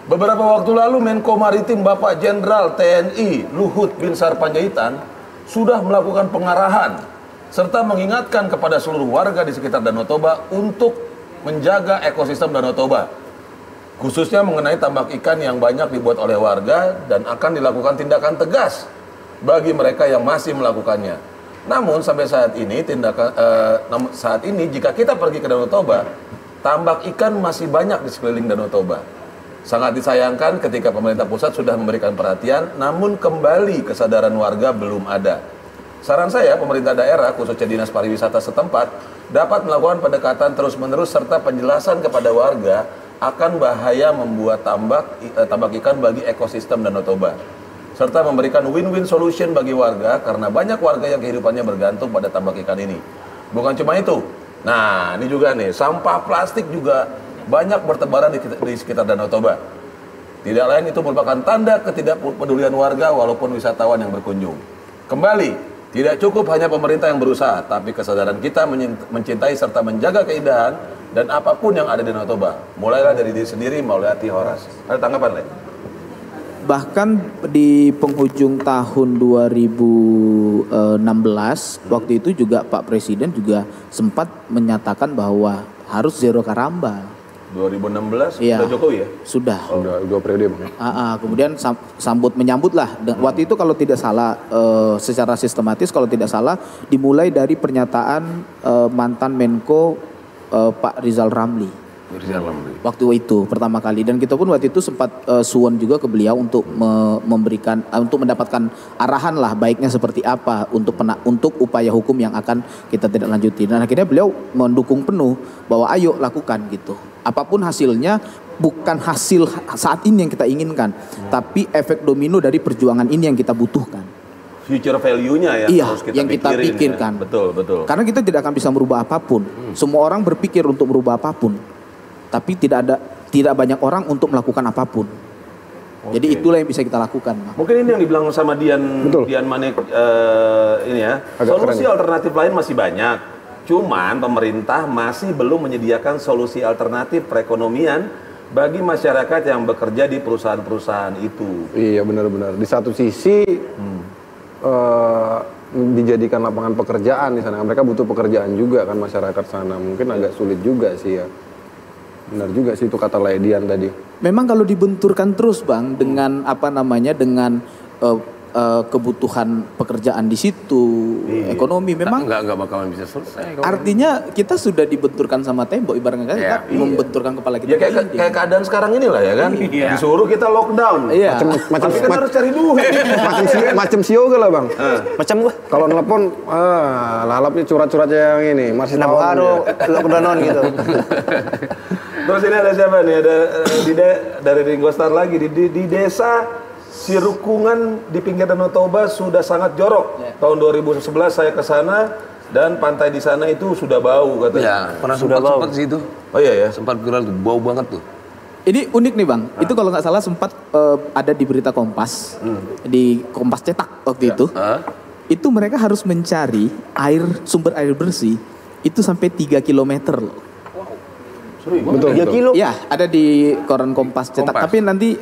Speaker 6: Beberapa waktu lalu Menko Maritim Bapak Jenderal TNI Luhut Binsar Panjaitan sudah melakukan pengarahan serta mengingatkan kepada seluruh warga di sekitar Danau Toba untuk menjaga ekosistem Danau Toba, khususnya mengenai tambak ikan yang banyak dibuat oleh warga dan akan dilakukan tindakan tegas bagi mereka yang masih melakukannya. Namun sampai saat ini jika kita pergi ke Danau Toba, tambak ikan masih banyak di sekeliling Danau Toba. Sangat disayangkan ketika pemerintah pusat sudah memberikan perhatian, namun kembali kesadaran warga belum ada. Saran saya, pemerintah daerah, khususnya Dinas Pariwisata setempat, dapat melakukan pendekatan terus-menerus serta penjelasan kepada warga akan bahaya membuat tambak ikan bagi ekosistem Danau Toba. Serta memberikan win-win solution bagi warga karena banyak warga yang kehidupannya bergantung pada tambak ikan ini. Bukan cuma itu. Nah, ini juga nih, sampah plastik juga banyak bertebaran di sekitar Danau Toba. Tidak lain itu merupakan tanda ketidakpedulian warga walaupun wisatawan yang berkunjung. Kembali, tidak cukup hanya pemerintah yang berusaha, tapi kesadaran kita mencintai serta menjaga keindahan dan apapun yang ada di Danau Toba. Mulailah dari diri sendiri, mulai hati Horas. Ada tanggapan, Le?
Speaker 2: Bahkan di penghujung tahun 2016, waktu itu juga Pak Presiden juga sempat menyatakan bahwa harus zero karamba.
Speaker 6: 2016
Speaker 2: Iya,
Speaker 6: sudah Jokowi ya?
Speaker 2: Sudah.
Speaker 5: Udah 2 periode Bang.
Speaker 2: Kemudian menyambut lah. Waktu itu kalau tidak salah secara sistematis kalau tidak salah dimulai dari pernyataan mantan Menko Pak Rizal Ramli. Waktu itu pertama kali, dan kita pun waktu itu sempat suwon juga ke beliau untuk memberikan untuk mendapatkan arahan lah baiknya seperti apa untuk upaya hukum yang akan kita tidak lanjuti. Dan akhirnya beliau mendukung penuh bahwa ayo lakukan gitu. Apapun hasilnya, bukan hasil saat ini yang kita inginkan, tapi efek domino dari perjuangan ini yang kita butuhkan.
Speaker 6: Future value-nya ya, harus
Speaker 2: yang kita pikirkan.
Speaker 6: Ya. Betul.
Speaker 2: Karena kita tidak akan bisa merubah apapun. Semua orang berpikir untuk merubah apapun, tapi tidak banyak orang untuk melakukan apapun. Jadi itulah yang bisa kita lakukan.
Speaker 6: Mungkin ini yang dibilang sama Dian Manik ini ya. Solusi alternatif lain masih banyak. Cuman pemerintah masih belum menyediakan solusi alternatif perekonomian bagi masyarakat yang bekerja di perusahaan-perusahaan itu.
Speaker 5: Iya, benar-benar. Di satu sisi dijadikan lapangan pekerjaan di sana. Mereka butuh pekerjaan juga kan masyarakat sana. Mungkin agak sulit juga sih ya. Benar juga sih itu kata Ledian tadi.
Speaker 2: Memang kalau dibenturkan terus Bang dengan dengan kebutuhan pekerjaan di situ, ekonomi memang
Speaker 7: nggak bakalan bisa selesai.
Speaker 2: Artinya kita sudah dibenturkan sama tembok, ibaratnya kita membenturkan kepala kita.
Speaker 6: Ya kayak keadaan sekarang inilah ya kan. Disuruh kita lockdown.
Speaker 2: Iya.
Speaker 6: Macam kita harus cari duit.
Speaker 5: Macam CEO lah Bang.
Speaker 3: Macam gua.
Speaker 5: Kalau nelpon, lalapnya curat-curat yang ini masih tahu.
Speaker 3: Lockdown gitu.
Speaker 6: Terus ini ada siapa nih? Ada dari Ringo Starr lagi di desa Sirukungan di pinggir Danau Toba sudah sangat jorok. Tahun 2011 saya ke sana dan pantai di sana itu sudah bau katanya.
Speaker 7: Ya, pernah sempat sih itu.
Speaker 6: Oh iya ya.
Speaker 7: Sempat viral tuh, bau banget tuh.
Speaker 2: Ini unik nih Bang. Itu kalau nggak salah sempat ada di berita Kompas, di Kompas cetak waktu itu. Itu mereka harus mencari sumber air bersih itu sampai 3 kilometer loh.
Speaker 5: Betul.
Speaker 3: 3 kilo.
Speaker 2: Ya, ada di koran Kompas cetak. Tapi nanti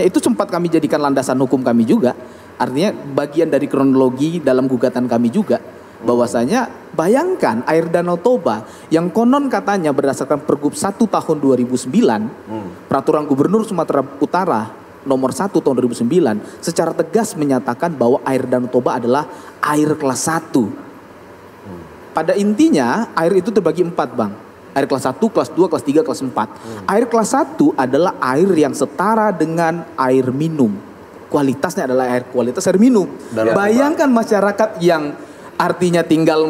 Speaker 2: itu sempat kami jadikan landasan hukum kami juga. Artinya bagian dari kronologi dalam gugatan kami juga. Bahwasanya bayangkan air Danau Toba yang konon katanya berdasarkan Pergub 1 tahun 2009, Peraturan Gubernur Sumatera Utara nomor 1 tahun 2009 secara tegas menyatakan bahwa air Danau Toba adalah air kelas 1. Pada intinya air itu terbagi 4 Bang. Air kelas 1, kelas 2, kelas 3, kelas 4. Air kelas 1 adalah air yang setara dengan air minum. Kualitasnya adalah kualitas air minum. Bayangkan masyarakat yang artinya tinggal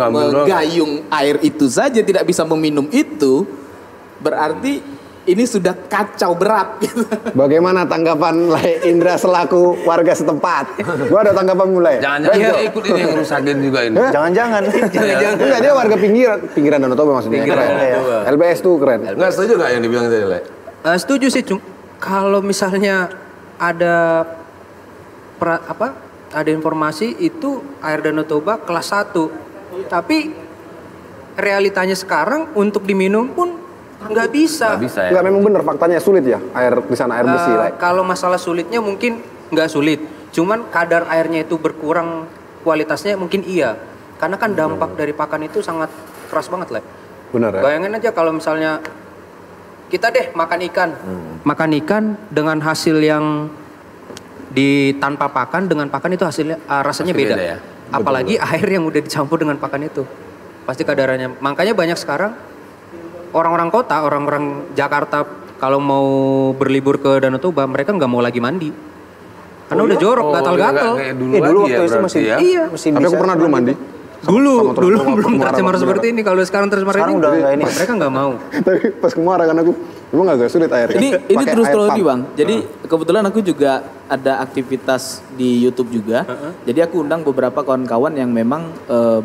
Speaker 2: menggayung air itu saja tidak bisa meminum itu, berarti ini sudah kacau berat.
Speaker 5: Bagaimana tanggapan Indra selaku warga setempat? Gua ada tanggapan mulai.
Speaker 7: Jangan-jangan ikut ini yang rusakin juga ini.
Speaker 3: Jangan-jangan.
Speaker 5: Enggak, dia warga pinggiran Danau Toba maksudnya. LBS tuh keren.
Speaker 6: Nggak setuju nggak yang dibilang tadi, Le?
Speaker 1: Setuju sih, kalau misalnya ada ada informasi itu air Danau Toba kelas 1. Tapi realitanya sekarang untuk diminum pun nggak bisa.
Speaker 7: Ya.
Speaker 5: Nggak, memang bener faktanya sulit ya air di sana air bersih.
Speaker 1: Kalau masalah sulitnya mungkin nggak sulit. Cuman kadar airnya itu berkurang kualitasnya mungkin iya. Karena kan dampak dari pakan itu sangat keras banget lah.
Speaker 5: Benar ya.
Speaker 1: Bayangin aja kalau misalnya kita makan ikan. Makan ikan dengan hasil yang tanpa pakan dengan pakan itu hasilnya rasanya beda.
Speaker 7: Ya?
Speaker 1: Apalagi air yang udah dicampur dengan pakan itu. Pasti kadarannya. Makanya banyak sekarang orang-orang kota, orang-orang Jakarta kalau mau berlibur ke Danau Toba, mereka nggak mau lagi mandi. Karena udah jorok, gatal-gatal.
Speaker 3: Dulu waktu itu masih masih
Speaker 5: Tapi aku
Speaker 3: bisa.
Speaker 5: pernah dulu mandi.
Speaker 1: Dulu
Speaker 5: Sama
Speaker 1: belum
Speaker 5: Mas
Speaker 1: tercemar
Speaker 5: Mara.
Speaker 1: seperti ini. Kalau sekarang tercemar
Speaker 3: Sekarang
Speaker 1: ini,
Speaker 3: udah nggak ini.
Speaker 1: mereka nggak mau.
Speaker 5: Tapi pas kemarin kan aku emang agak sulit airnya.
Speaker 2: Ini
Speaker 5: Pakai
Speaker 2: terus
Speaker 5: air
Speaker 2: story
Speaker 5: pump.
Speaker 2: Bang. Jadi kebetulan aku juga ada aktivitas di YouTube juga. Jadi aku undang beberapa kawan-kawan yang memang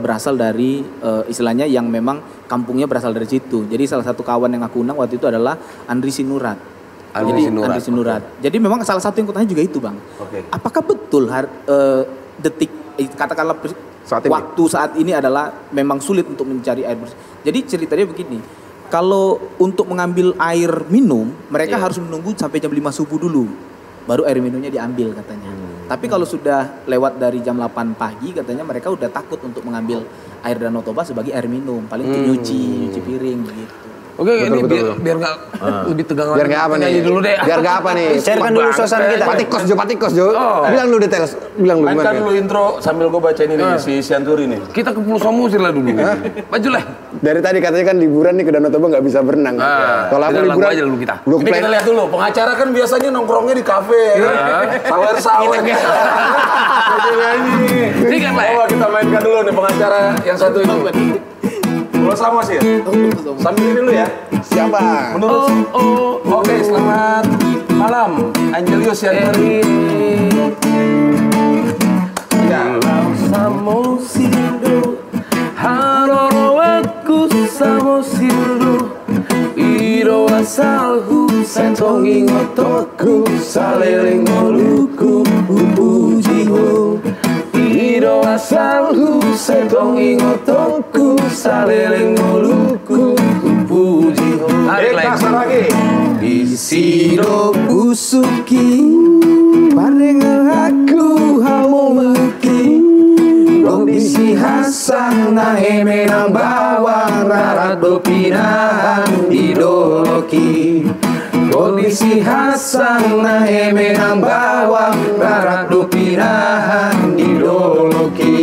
Speaker 2: berasal dari istilahnya yang memang kampungnya berasal dari situ. Jadi salah satu kawan yang aku undang waktu itu adalah Andri Sinurat.
Speaker 7: Andri Sinurat.
Speaker 2: Jadi memang salah satu yang kutanya juga itu Bang.
Speaker 6: Oke.
Speaker 2: Apakah betul katakanlah
Speaker 5: Saat ini?
Speaker 2: waktu saat ini adalah memang sulit untuk mencari air bersih. Jadi ceritanya begini, kalau untuk mengambil air minum, mereka harus menunggu sampai jam 5 subuh dulu, baru air minumnya diambil katanya. Tapi kalau sudah lewat dari jam 8 pagi, katanya mereka udah takut untuk mengambil air Danau Toba sebagai air minum, paling untuk nyuci piring begitu.
Speaker 7: Oke, ini
Speaker 5: betul.
Speaker 7: biar nggak lebih tegang
Speaker 5: Biar nggak apa nih?
Speaker 7: Nyanyi dulu deh.
Speaker 5: Biar nggak apa nih?
Speaker 3: Cairkan dulu suasana kita.
Speaker 5: Patikos Jo. Bilang lu detail, bilang lu
Speaker 6: Mainkan
Speaker 5: gimana.
Speaker 6: dulu intro sambil gue bacain ini si Sianturi nih.
Speaker 7: Kita ke Pulau Samosir lah dulu. Maju lah.
Speaker 5: Dari tadi katanya kan liburan nih ke Danau Toba nggak bisa berenang. Kalau aku
Speaker 7: dengan lagu
Speaker 5: liburan
Speaker 7: aja dulu kita.
Speaker 5: Gua
Speaker 6: Ini
Speaker 5: plan-
Speaker 6: kita lihat dulu, pengacara kan biasanya nongkrongnya di kafe ya kan? Sawer-sawer.
Speaker 7: Ini kan lah.
Speaker 6: Coba kita mainkan dulu nih pengacara yang satu ini. Pulau Samosir. Sambil ini dulu ya.
Speaker 5: Siapa?
Speaker 6: Menurut Oke, selamat malam Angelius Sianturi.
Speaker 7: Pulau Samosir, haroro aku Samosir, iro asalku sentongi ngotoku, saleling ngoluku upujiho. Iro asalku sentongi ngotoku, saleling ngoluku upujiho.
Speaker 6: Kasar lagi.
Speaker 2: Siro usuki paling aku hamo meki kondisi hasan na eme nang bawang rarado pinahan idoloki kondisi hasan na eme nang bawang rarado pinahan idoloki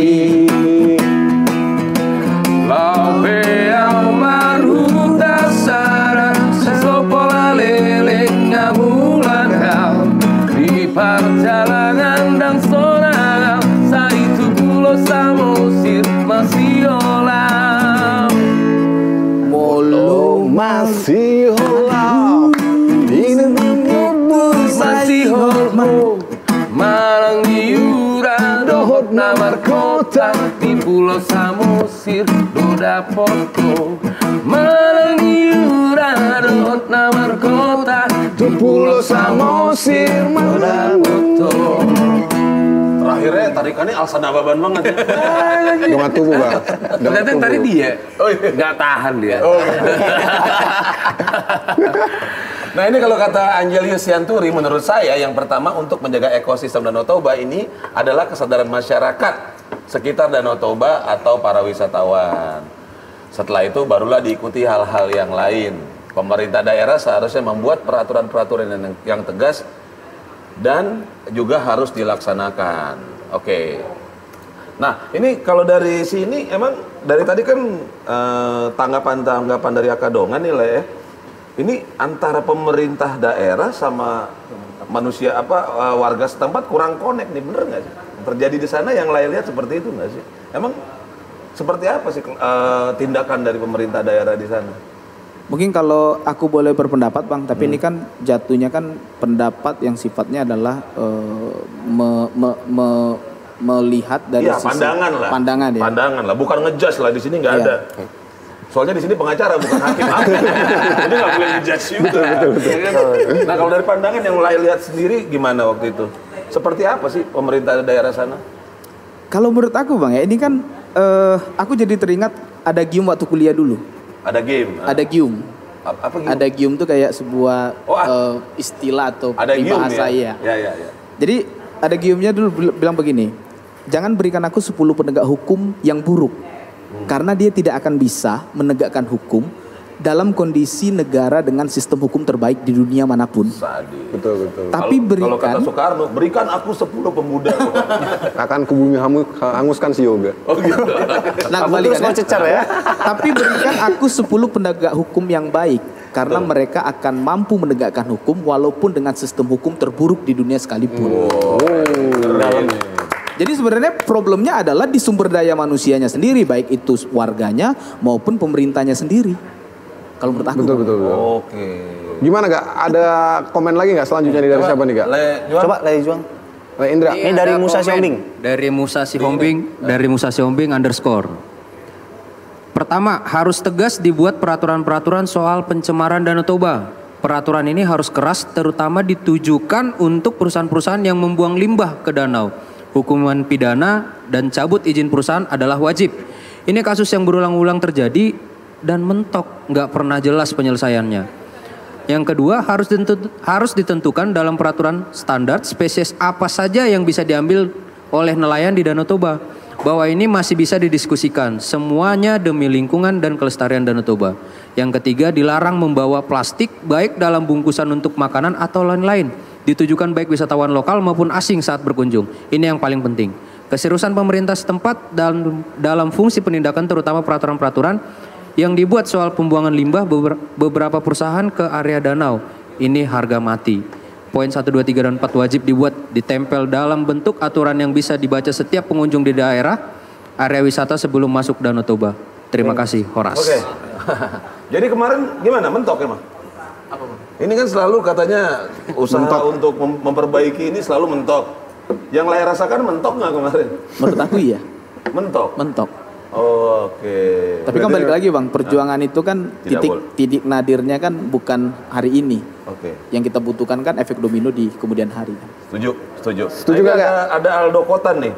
Speaker 7: Lape au maruda sara sesopola leleng ngamulan kau di perjalanan dan sonang saitu Pulau Samosir masih olam
Speaker 5: Molo masih holau. Ini
Speaker 7: masih holmo Malang diura dohot namar kota di Pulau Samosir doda foto Malang diura dohot namar kota di Pulau Samosir doda foto.
Speaker 6: Terakhirnya tarikannya Alsa Nababan banget ya.
Speaker 5: Dengan tubuh bang.
Speaker 7: Ternyata yang tadi dia nggak tahan dia.
Speaker 6: Nah ini kalau kata Angelius Sianturi, menurut saya yang pertama untuk menjaga ekosistem Danau Toba ini adalah kesadaran masyarakat sekitar Danau Toba atau para wisatawan. Setelah itu barulah diikuti hal-hal yang lain. Pemerintah daerah seharusnya membuat peraturan-peraturan yang tegas dan juga harus dilaksanakan. Oke. Nah ini kalau dari sini emang dari tadi kan tanggapan dari Akadongan nih lah ya. Ini antara pemerintah daerah sama manusia warga setempat kurang connect nih, bener nggak sih? Terjadi di sana yang lain lihat seperti itu nggak sih? Emang seperti apa sih tindakan dari pemerintah daerah di sana?
Speaker 2: Mungkin kalau aku boleh berpendapat Bang, tapi ini kan jatuhnya kan pendapat yang sifatnya adalah melihat dari
Speaker 6: Iya,
Speaker 2: sisi
Speaker 6: pandangan lah. Pandangan lah, bukan ngejudge lah di sini nggak ada. Soalnya di sini pengacara bukan hakim. Jadi nggak boleh ngejudge juga. Betul. Nah kalau dari pandangan yang lain lihat sendiri gimana waktu itu? Seperti apa sih pemerintah daerah sana?
Speaker 2: Kalau menurut aku Bang ya, ini kan aku jadi teringat ada gium waktu kuliah dulu.
Speaker 6: Ada game.
Speaker 2: Ada gium.
Speaker 6: Apa game?
Speaker 2: Ada gium tuh kayak sebuah istilah atau
Speaker 6: Ada gium
Speaker 2: peribahasa
Speaker 6: ya?
Speaker 2: ya.
Speaker 6: Ya.
Speaker 2: Jadi ada giumnya dulu bilang begini, jangan berikan aku 10 penegak hukum yang buruk. Karena dia tidak akan bisa menegakkan hukum dalam kondisi negara dengan sistem hukum terbaik di dunia manapun.
Speaker 6: Sadis.
Speaker 5: Betul.
Speaker 2: Tapi
Speaker 6: Kalau kata Soekarno, berikan aku 10 pemuda.
Speaker 5: Akan ke bumi hanguskan si yoga.
Speaker 6: Oh gitu.
Speaker 2: Nah,
Speaker 3: Terus mau cecar ya.
Speaker 2: Tapi berikan aku 10 penegak hukum yang baik. karena mereka akan mampu menegakkan hukum walaupun dengan sistem hukum terburuk di dunia sekalipun. Jadi sebenarnya problemnya adalah di sumber daya manusianya sendiri, baik itu warganya maupun pemerintahnya sendiri. Kalau menurut aku.
Speaker 5: Betul.
Speaker 6: Oke.
Speaker 5: Gimana Kak? Ada komen lagi nggak selanjutnya nih dari siapa nih Kak?
Speaker 3: Coba Le Juang.
Speaker 5: Le Indra.
Speaker 3: Ini dari Musa Siombing.
Speaker 1: Dari Musa Sihombing, dari Musa Sihombing _ Pertama, harus tegas dibuat peraturan-peraturan soal pencemaran Danau Toba. Peraturan ini harus keras, terutama ditujukan untuk perusahaan-perusahaan yang membuang limbah ke danau. Hukuman pidana dan cabut izin perusahaan adalah wajib. Ini kasus yang berulang-ulang terjadi dan mentok, nggak pernah jelas penyelesaiannya. Yang kedua, harus ditentukan dalam peraturan standar spesies apa saja yang bisa diambil oleh nelayan di Danau Toba. Bahwa ini masih bisa didiskusikan, semuanya demi lingkungan dan kelestarian Danau Toba. Yang ketiga, dilarang membawa plastik baik dalam bungkusan untuk makanan atau lain-lain. Ditujukan baik wisatawan lokal maupun asing saat berkunjung. Ini yang paling penting. Keseriusan pemerintah setempat dalam fungsi penindakan terutama peraturan-peraturan yang dibuat soal pembuangan limbah beberapa perusahaan ke area danau. Ini harga mati. Poin 1, 2, 3, dan 4 wajib dibuat ditempel dalam bentuk aturan yang bisa dibaca setiap pengunjung di daerah area wisata sebelum masuk Danau Toba. Terima kasih, Horas.
Speaker 6: Oke. Jadi kemarin gimana? Mentok emang? Ini kan selalu katanya usaha untuk memperbaiki ini selalu mentok. Yang Lay rasakan mentok nggak kemarin?
Speaker 2: Menurut aku iya.
Speaker 6: Mentok. Oke.
Speaker 2: Tapi kan balik lagi Bang, perjuangan itu kan titik nadirnya kan bukan hari ini.
Speaker 6: Oke.
Speaker 2: Yang kita butuhkan kan efek domino di kemudian hari.
Speaker 6: Setuju nggak? Ada Aldo Kotan nih.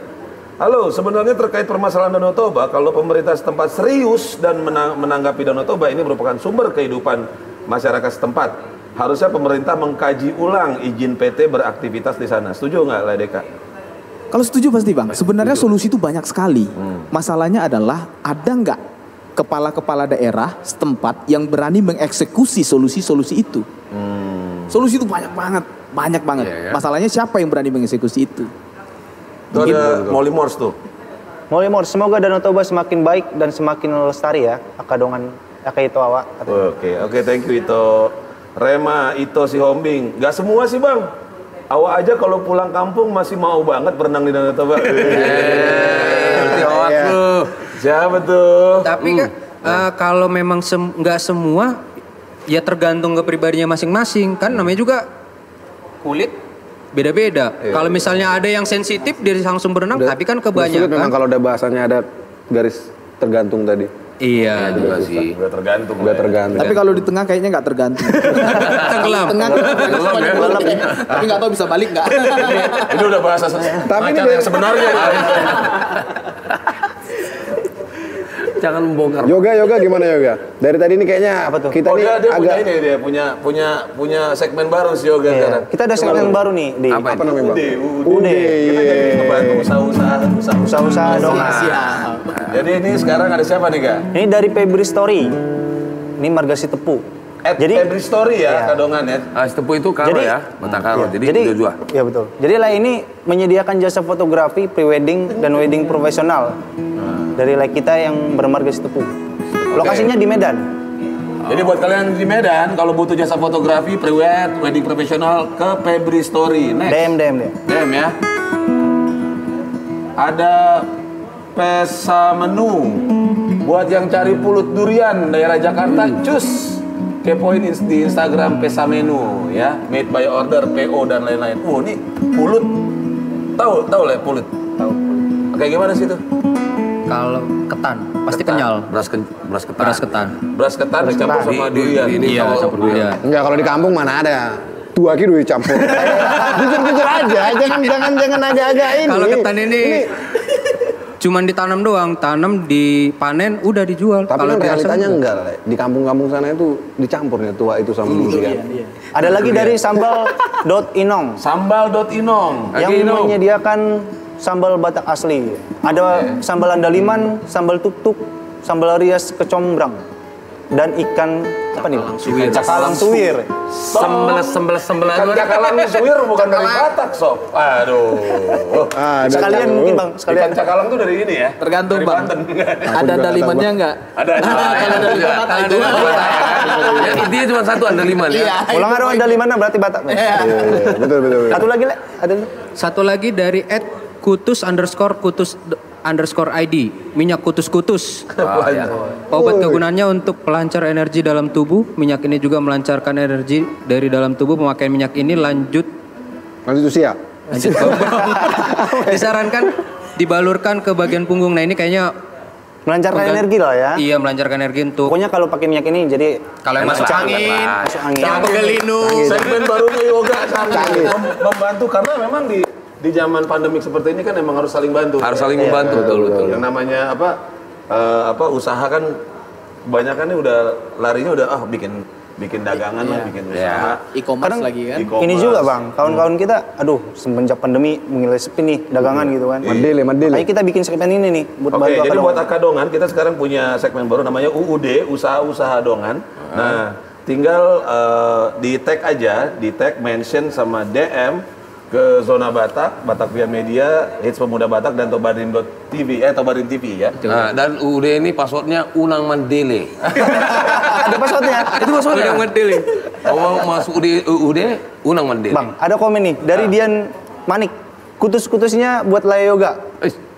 Speaker 6: Halo, sebenarnya terkait permasalahan Danau Toba, kalau pemerintah setempat serius dan menanggapi Danau Toba ini merupakan sumber kehidupan masyarakat setempat. Harusnya pemerintah mengkaji ulang izin PT beraktivitas di sana. Setuju nggak, Lay Deka?
Speaker 2: Kalau setuju pasti Bang, sebenarnya solusi itu banyak sekali. Masalahnya adalah ada nggak kepala-kepala daerah setempat yang berani mengeksekusi solusi-solusi itu. Solusi itu banyak banget.
Speaker 7: Iya.
Speaker 2: Masalahnya siapa yang berani mengeksekusi itu?
Speaker 6: Itu ada Molly Morse tuh.
Speaker 3: Molly Morse, semoga Danau Toba semakin baik dan semakin lestari ya. Akadongan itu awak.
Speaker 6: Oke, thank you Ito. Rema, Ito, Sihombing. Gak semua sih Bang. Awak aja kalau pulang kampung masih mau banget berenang di Danau Toba. Siapa tuh?
Speaker 1: Tapi kan kalau memang nggak semua, ya tergantung ke pribadinya masing-masing. Kan namanya juga kulit beda-beda. Kalau misalnya ada yang sensitif dia langsung berenang, tapi kan kebanyakan.
Speaker 5: Memang kalau ada bahasanya ada garis tergantung tadi.
Speaker 1: Iya,
Speaker 7: juga sih.
Speaker 6: Udah tergantung.
Speaker 2: Tapi kalau di tengah kayaknya nggak tergantung.
Speaker 1: Tenggelam.
Speaker 2: Tengah tapi nggak tahu bisa balik nggak.
Speaker 6: Ini udah bahasa
Speaker 5: Tapi
Speaker 6: macan
Speaker 5: ini
Speaker 6: yang sebenarnya.
Speaker 7: Jangan membongkar.
Speaker 5: Yoga gimana Yoga? Dari tadi ini kayaknya kita nih
Speaker 6: dia
Speaker 5: agak
Speaker 6: punya segmen baru si Yoga sekarang.
Speaker 3: Kita ada segmen baru nih di
Speaker 5: apa namanya Bang?
Speaker 3: Ude.
Speaker 6: Kita jadi ngebantu usaha-usaha dong. Jadi ini sekarang ada siapa nih Kak?
Speaker 3: Ini dari Febri Story. Ini Margasi Tepu.
Speaker 6: Jadi Febri Story ya, Kadongan ya.
Speaker 7: Tepu itu karo
Speaker 3: Jadi-
Speaker 7: ya, mata karo.
Speaker 3: Iya.
Speaker 7: Jadi dua.
Speaker 3: Ya betul. Jadi Lay ini menyediakan jasa fotografi pre-wedding dan wedding profesional dari Lay kita yang bermargasi Tepu. Lokasinya di Medan.
Speaker 6: Jadi buat kalian di Medan kalau butuh jasa fotografi, pre-wed, wedding profesional ke Febri Story. Next. DM ya. Ada Pesa Menu. Buat yang cari pulut durian daerah Jakarta, cus kepoin di Instagram Pesa Menu ya, made by order, PO dan lain-lain. Nih pulut. Tahu lah pulut. Tahu. Kayak gimana sih itu?
Speaker 1: Kalau ketan pasti kenyal.
Speaker 7: Beras ketan.
Speaker 6: Beras ketan dicampur sama durian.
Speaker 1: Iya, campur durian.
Speaker 5: Enggak, kalau di kampung mana ada. 2 kilo dicampur. Jujur aja, jangan agak-agak ini.
Speaker 1: Kalau ketan ini cuman ditanam doang, dipanen, udah dijual.
Speaker 5: Tapi
Speaker 1: Kalau
Speaker 5: kan realitanya
Speaker 1: biasa,
Speaker 5: enggak. Di kampung-kampung sana itu dicampurnya tua itu sama durian.
Speaker 3: Ada lagi dari sambal.inong
Speaker 6: Sambal.inong.
Speaker 3: yang menyediakan sambal Batak asli. Ada sambal andaliman, sambal tuk-tuk, sambal rias kecombrang, dan ikan apa nih? Cakalang suwir.
Speaker 7: Sembel.
Speaker 6: Kan cakalang suwir bukan dari Batak, Sob. Aduh.
Speaker 3: Sekalian mungkin Bang, sekalian.
Speaker 6: Ikan cakalang tuh dari ini ya.
Speaker 2: Tergantung
Speaker 6: dari
Speaker 2: Bang.
Speaker 6: Banten.
Speaker 2: Ada dalimannya nggak?
Speaker 6: Ada.
Speaker 2: Kalau ada daliman Batak itu.
Speaker 7: Artinya cuma satu Anda 5 nih.
Speaker 2: Iya.
Speaker 3: Ulang ada Anda 5 berarti Batak.
Speaker 5: Iya, betul.
Speaker 3: Satu lagi, Le. Ada.
Speaker 1: Satu lagi dari @kutus_ID, minyak kutus-kutus. Obat kegunaannya untuk pelancar energi dalam tubuh. Minyak ini juga melancarkan energi dari dalam tubuh. Pemakaian minyak ini lanjut
Speaker 5: usia.
Speaker 1: Disarankan dibalurkan ke bagian punggung. Nah ini kayaknya
Speaker 3: Melancarkan energi lah ya.
Speaker 1: Iya, melancarkan energi untuk
Speaker 3: Pokoknya kalau pakai minyak ini jadi
Speaker 1: kalau yang masuk angin,
Speaker 3: masuk angin.
Speaker 1: yang pegelinu.
Speaker 6: Segmen barunya yoga canggih. Membantu karena memang di zaman pandemik seperti ini kan memang harus saling bantu.
Speaker 7: Harus saling membantu, betul.
Speaker 6: Yang namanya usaha kan kebanyakan ini udah larinya udah bikin dagangan lah, bikin usaha.
Speaker 2: E-commerce lagi kan.
Speaker 3: Ini juga Bang, kawan-kawan kita, aduh semenjak pandemi mulai sepi nih dagangan gitu kan.
Speaker 5: Mandele.
Speaker 3: Makanya kita bikin segmen ini nih buat
Speaker 6: Oke,
Speaker 3: bantu
Speaker 6: jadi buat
Speaker 3: Akadongan.
Speaker 6: Akadongan kita sekarang punya segmen baru namanya UUD, usaha-usaha dongan. Nah, tinggal di tag aja, di tag mention sama DM ke Zona Batak, Batavia Media, Hits Pemuda Batak dan Tobarin.tv, Tobarin TV ya.
Speaker 7: Nah, dan UUD ini passwordnya Unang Mandele.
Speaker 3: Ada passwordnya.
Speaker 7: Itu passwordnya.
Speaker 1: Unang Mandele.
Speaker 7: Kalau masuk UUD, Unang Mandele.
Speaker 3: Bang, ada komen nih dari Dian Manik. Kutus-kutusnya buat laya yoga.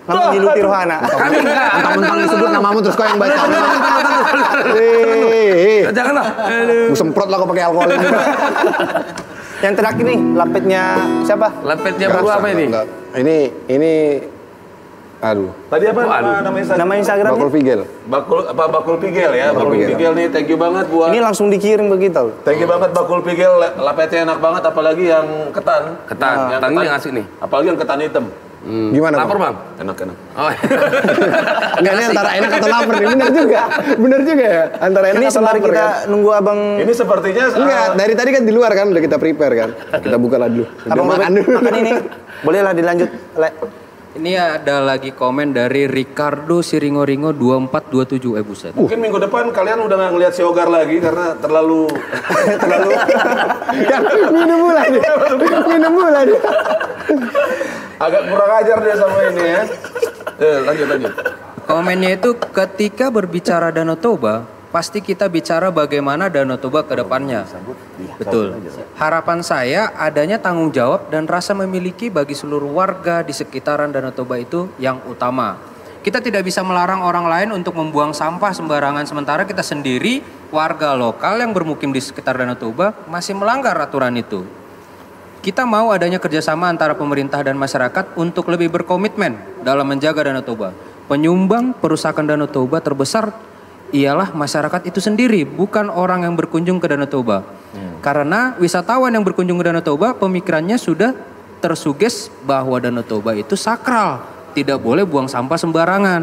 Speaker 3: Nama Niluti Rohana.
Speaker 7: Kami enggak.
Speaker 5: Mentang-mentang disebut namamu terus kau yang baca.
Speaker 7: Janganlah.
Speaker 5: Gue semprot lah kau pakai alkohol ini.
Speaker 3: Yang terakhir nih, lapetnya siapa?
Speaker 7: Lapetnya baru apa ini?
Speaker 5: Ini aduh.
Speaker 6: Tadi apa namanya?
Speaker 3: Nama Instagramnya?
Speaker 5: Bakul Figel.
Speaker 6: Bakul Pigel ya. Bakul Pigel nih, thank you banget buat.
Speaker 3: Ini langsung dikirim ke kita loh.
Speaker 6: Thank you banget Bakul Pigel, lapetnya enak banget apalagi yang ketan.
Speaker 7: Ketan ini yang asik nih.
Speaker 6: Apalagi yang ketan hitam.
Speaker 5: Gimana
Speaker 7: Lapar, Bang?
Speaker 6: Enak.
Speaker 7: Oh.
Speaker 5: Enggak, ini antara enak atau lapar nih. Bener juga ya. Antara enak
Speaker 3: Ini
Speaker 5: atau
Speaker 3: sembari
Speaker 5: lapar
Speaker 3: kita
Speaker 5: kan.
Speaker 3: nunggu abang.
Speaker 6: Ini sepertinya
Speaker 5: Enggak, dari tadi kan di luar kan udah kita prepare kan. Kita buka lah dulu.
Speaker 3: Abang
Speaker 5: Udah
Speaker 3: Robert, makan ini. Bolehlah dilanjut, Le.
Speaker 1: Ini ada lagi komen dari Ricardo Siringo-Ringo 2427. Buset.
Speaker 6: mungkin minggu depan kalian udah nggak ngelihat si Ogar lagi karena terlalu
Speaker 5: Kan minum mula dia.
Speaker 6: agak kurang ajar dia sama ini ya. Lanjut.
Speaker 1: Komennya itu ketika berbicara Danau Toba, pasti kita bicara bagaimana Danau Toba ke depannya. Betul. Harapan saya adanya tanggung jawab dan rasa memiliki bagi seluruh warga di sekitaran Danau Toba itu yang utama. Kita tidak bisa melarang orang lain untuk membuang sampah sembarangan sementara kita sendiri warga lokal yang bermukim di sekitar Danau Toba masih melanggar aturan itu. Kita mau adanya kerjasama antara pemerintah dan masyarakat untuk lebih berkomitmen dalam menjaga Danau Toba. Penyumbang perusakan Danau Toba terbesar ialah masyarakat itu sendiri, bukan orang yang berkunjung ke Danau Toba. Karena wisatawan yang berkunjung ke Danau Toba pemikirannya sudah tersuges bahwa Danau Toba itu sakral, tidak boleh buang sampah sembarangan.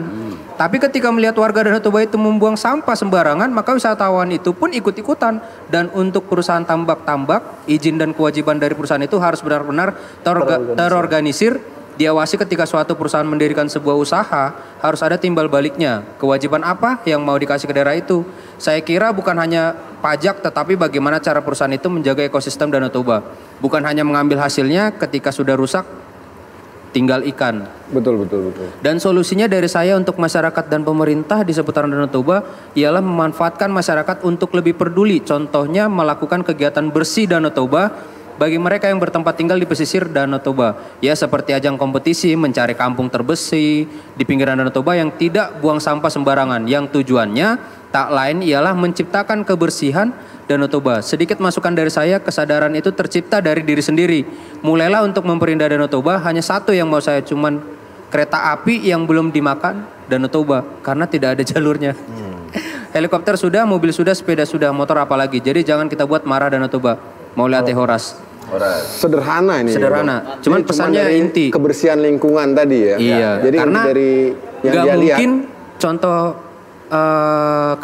Speaker 1: Tapi ketika melihat warga Danau Toba itu membuang sampah sembarangan, maka wisatawan itu pun ikut-ikutan. Dan untuk perusahaan tambak-tambak, izin dan kewajiban dari perusahaan itu harus benar-benar terorganisir, diawasi. Ketika suatu perusahaan mendirikan sebuah usaha, harus ada timbal baliknya. Kewajiban apa yang mau dikasih ke daerah itu? Saya kira bukan hanya pajak, tetapi bagaimana cara perusahaan itu menjaga ekosistem Danau Toba. Bukan hanya mengambil hasilnya ketika sudah rusak, tinggal ikan.
Speaker 5: Betul.
Speaker 1: Dan solusinya dari saya untuk masyarakat dan pemerintah di seputaran Danau Toba ialah memanfaatkan masyarakat untuk lebih peduli. Contohnya melakukan kegiatan bersih Danau Toba bagi mereka yang bertempat tinggal di pesisir Danau Toba. Ya seperti ajang kompetisi mencari kampung terbersih di pinggiran Danau Toba yang tidak buang sampah sembarangan. Yang tujuannya tak lain ialah menciptakan kebersihan Danau Toba. Sedikit masukan dari saya, kesadaran itu tercipta dari diri sendiri. Mulailah untuk memperindah Danau Toba. Hanya satu yang mau saya, cuman kereta api yang belum dimakan Danau Toba karena tidak ada jalurnya. Helikopter sudah, mobil sudah, sepeda sudah, motor apalagi. Jadi jangan kita buat marah Danau Toba. Mau lihat Horas.
Speaker 5: Sederhana ini.
Speaker 1: Sederhana.
Speaker 5: Ya,
Speaker 1: cuman pesannya
Speaker 5: dari
Speaker 1: inti.
Speaker 5: Kebersihan lingkungan tadi ya.
Speaker 1: Iya.
Speaker 5: Jadi
Speaker 1: karena
Speaker 5: dari yang
Speaker 1: nggak
Speaker 5: dia
Speaker 1: mungkin
Speaker 5: lihat.
Speaker 1: contoh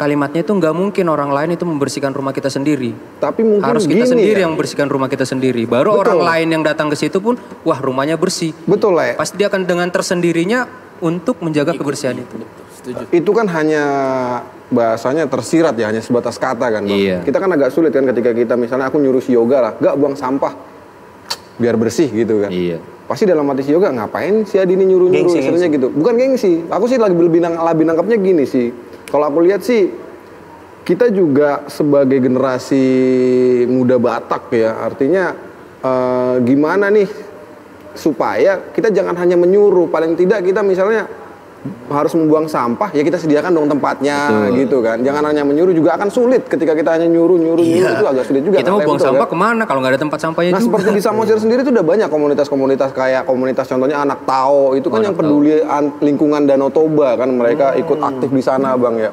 Speaker 1: kalimatnya itu nggak mungkin orang lain itu membersihkan rumah kita sendiri.
Speaker 5: Tapi mungkin
Speaker 1: harus kita
Speaker 5: gini
Speaker 1: sendiri
Speaker 5: ya.
Speaker 1: yang membersihkan rumah kita sendiri. Baru
Speaker 5: Betul.
Speaker 1: orang lain yang datang ke situ pun, wah rumahnya bersih.
Speaker 5: Betul lah.
Speaker 1: Pasti dia akan dengan tersendirinya untuk menjaga kebersihan itu.
Speaker 5: Itu kan hanya bahasanya tersirat ya, hanya sebatas kata kan Bang.
Speaker 1: Iya.
Speaker 5: Kita kan agak sulit kan ketika kita misalnya aku nyuruh si Yoga lah, gak buang sampah biar bersih gitu kan.
Speaker 1: Iya.
Speaker 5: Pasti dalam hati si Yoga ngapain si Adi ini nyuruh-nyuruh istilahnya gitu. Bukan gengsi, aku sih lebih nangkapnya gini sih. Kalau aku lihat sih kita juga sebagai generasi muda Batak ya, artinya gimana nih supaya kita jangan hanya menyuruh, paling tidak kita misalnya harus membuang sampah, ya kita sediakan dong tempatnya. Betul. Gitu kan. Jangan hanya menyuruh, juga akan sulit ketika kita hanya nyuruh itu agak sulit juga.
Speaker 1: Kita mau buang sampah kemana kalau nggak ada tempat sampahnya juga.
Speaker 5: Seperti di Samosir sendiri itu udah banyak komunitas-komunitas kayak komunitas contohnya Anak Tao, itu kan yang peduli lingkungan Danau Toba kan, mereka ikut aktif di sana Bang ya.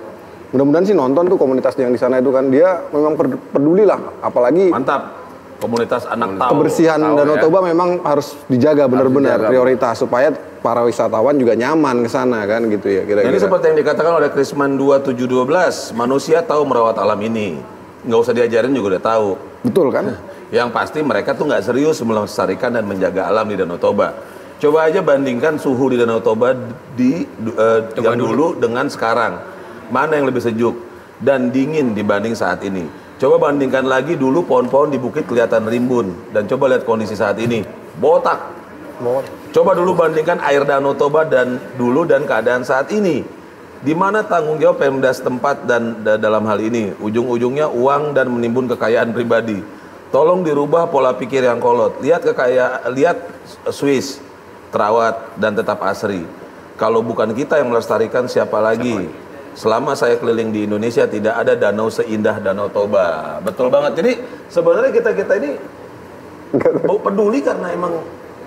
Speaker 5: Mudah-mudahan sih nonton tuh komunitas yang di sana itu kan, dia memang peduli lah, apalagi
Speaker 6: mantap. Komunitas Anak Tao.
Speaker 5: Kebersihan Danau Toba memang harus dijaga benar-benar prioritas supaya para wisatawan juga nyaman ke sana kan gitu ya kira-kira.
Speaker 6: Jadi seperti yang dikatakan oleh Krisman 2712, manusia tahu merawat alam ini. Nggak usah diajarin juga udah tahu.
Speaker 5: Betul kan?
Speaker 6: Yang pasti mereka tuh nggak serius melestarikan dan menjaga alam di Danau Toba. Coba aja bandingkan suhu di Danau Toba yang dulu dengan sekarang. Mana yang lebih sejuk dan dingin dibanding saat ini? Coba bandingkan lagi dulu pohon-pohon di bukit kelihatan rimbun, dan coba lihat kondisi saat ini, botak. Coba dulu bandingkan air Danau Toba dan keadaan saat ini. Di mana tanggung jawab Pemda setempat dan dalam hal ini? Ujung-ujungnya uang dan menimbun kekayaan pribadi. Tolong dirubah pola pikir yang kolot. Lihat Swiss, terawat dan tetap asri. Kalau bukan kita yang melestarikan, siapa lagi? Selama saya keliling di Indonesia tidak ada danau seindah Danau Toba. Betul banget. Jadi sebenarnya kita ini peduli karena emang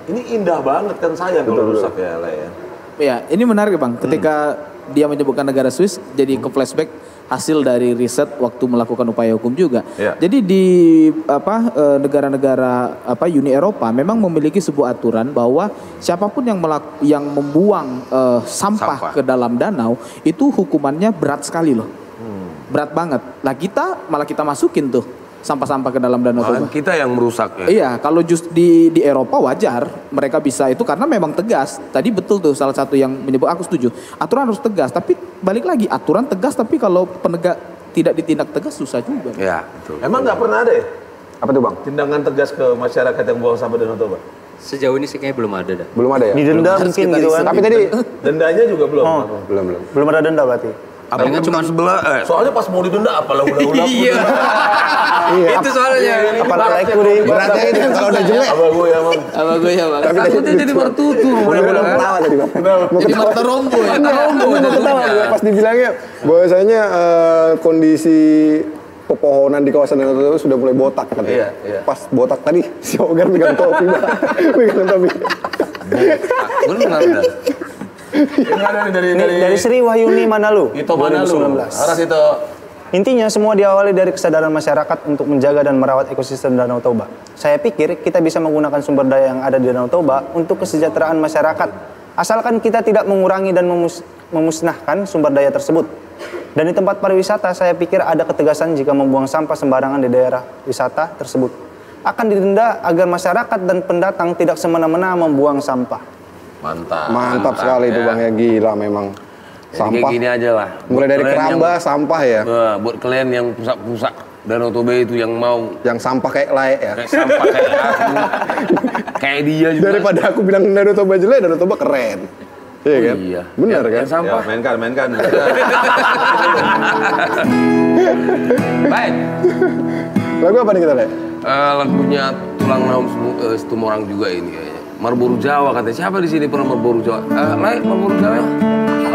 Speaker 6: ini indah banget kan, sayang kalau rusak ya lah ya.
Speaker 2: Ya, ini menarik Bang. Ketika dia menyebutkan negara Swiss, jadi ke flashback hasil dari riset waktu melakukan upaya hukum juga. Ya. Jadi di negara-negara Uni Eropa memang memiliki sebuah aturan bahwa siapapun yang membuang sampah ke dalam danau itu hukumannya berat sekali loh. Berat banget. Nah kita masukin tuh sampah-sampah ke dalam Danau Toba.
Speaker 7: Kita yang merusak ya.
Speaker 2: Iya, kalau just di Eropa wajar mereka bisa itu karena memang tegas. Tadi betul tuh salah satu yang menyebut, aku setuju. Aturan harus tegas, tapi balik lagi aturan tegas tapi kalau penegak tidak ditindak tegas susah juga.
Speaker 7: Iya, betul.
Speaker 6: Emang nggak pernah ada ya?
Speaker 5: Apa tuh Bang?
Speaker 6: Tindakan tegas ke masyarakat yang buang sampah Danau Toba?
Speaker 1: Sejauh ini sih kayaknya belum ada dah.
Speaker 5: Belum ada ya?
Speaker 3: Didenda mungkin gitu kan.
Speaker 5: Tapi tadi
Speaker 6: dendanya juga belum.
Speaker 3: Belum ada denda berarti.
Speaker 7: Palingan cuma sebelah.
Speaker 6: Soalnya pas mau didenda apalah udah.
Speaker 1: Iya. Itu soalnya.
Speaker 3: Apalah aku deh.
Speaker 5: beratnya itu kalau udah jelek.
Speaker 6: Apa gue ya Bang?
Speaker 1: Apa gue ya Bang?
Speaker 7: Tapi takutnya jadi bertutur.
Speaker 5: Mau ketawa tadi Bang.
Speaker 2: Jadi mata rombo ya.
Speaker 5: Mau ketawa pas dibilangnya bahwasanya kondisi pepohonan di kawasan Danau Toba sudah mulai botak katanya.
Speaker 6: Iya.
Speaker 5: Pas botak tadi si Ogar megang topi.
Speaker 7: Benar udah.
Speaker 3: Dari Sri Wahyuni Manalu.
Speaker 6: Itu Manalu.
Speaker 3: 2019.
Speaker 6: Aras itu.
Speaker 3: Intinya semua diawali dari kesadaran masyarakat untuk menjaga dan merawat ekosistem Danau Toba. Saya pikir kita bisa menggunakan sumber daya yang ada di Danau Toba untuk kesejahteraan masyarakat. Asalkan kita tidak mengurangi dan memusnahkan sumber daya tersebut. Dan di tempat pariwisata saya pikir ada ketegasan jika membuang sampah sembarangan di daerah wisata tersebut. Akan didenda agar masyarakat dan pendatang tidak semena-mena membuang sampah.
Speaker 5: Mantap sekali itu Bang ya, gila memang.
Speaker 7: Sampah. Kayak gini aja lah.
Speaker 5: Mulai dari keramba sampah ya.
Speaker 7: Buat kalian yang pusat-pusat Danau Toba itu yang mau.
Speaker 5: Yang sampah kayak layak ya.
Speaker 7: Kayak sampah kayak aku. Kayak dia juga.
Speaker 5: Daripada aku bilang Danau Toba jelek, Danau Toba keren. Iya kan?
Speaker 7: Iya.
Speaker 5: Benar kan?
Speaker 7: Yang sampah.
Speaker 6: Ya, mainkan.
Speaker 7: Baik.
Speaker 5: Lagu apa nih kita lihat?
Speaker 7: Lagunya Tulang Naum Setumorang juga ini kayaknya. Marlboro Jawa katanya. Siapa di sini pernah Marlboro Jawa? Lai, Marlboro Jawa ya?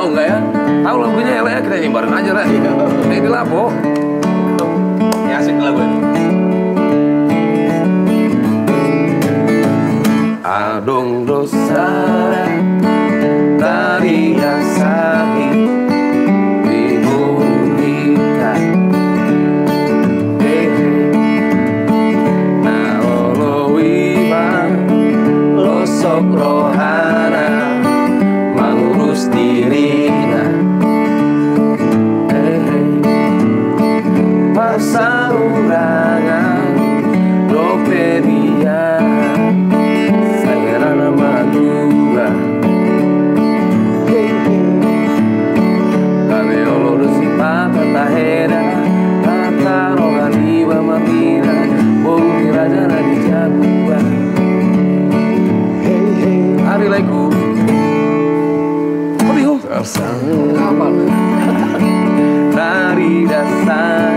Speaker 7: Oh enggak ya? Tahu lagunya ya, Lai, kita nyanyi bareng aja, Lai. Ini lapo.
Speaker 6: Ya asik lagu ini.
Speaker 7: Adong dosa tari asahi diburita na olowiba losok rohana mengurus dirina pasaurangan dopedia sagerana madura kabeolo dosipata tahera tata rohaniwa mamira bumi rajana di jabua hari laiku Kapal. Dari dasar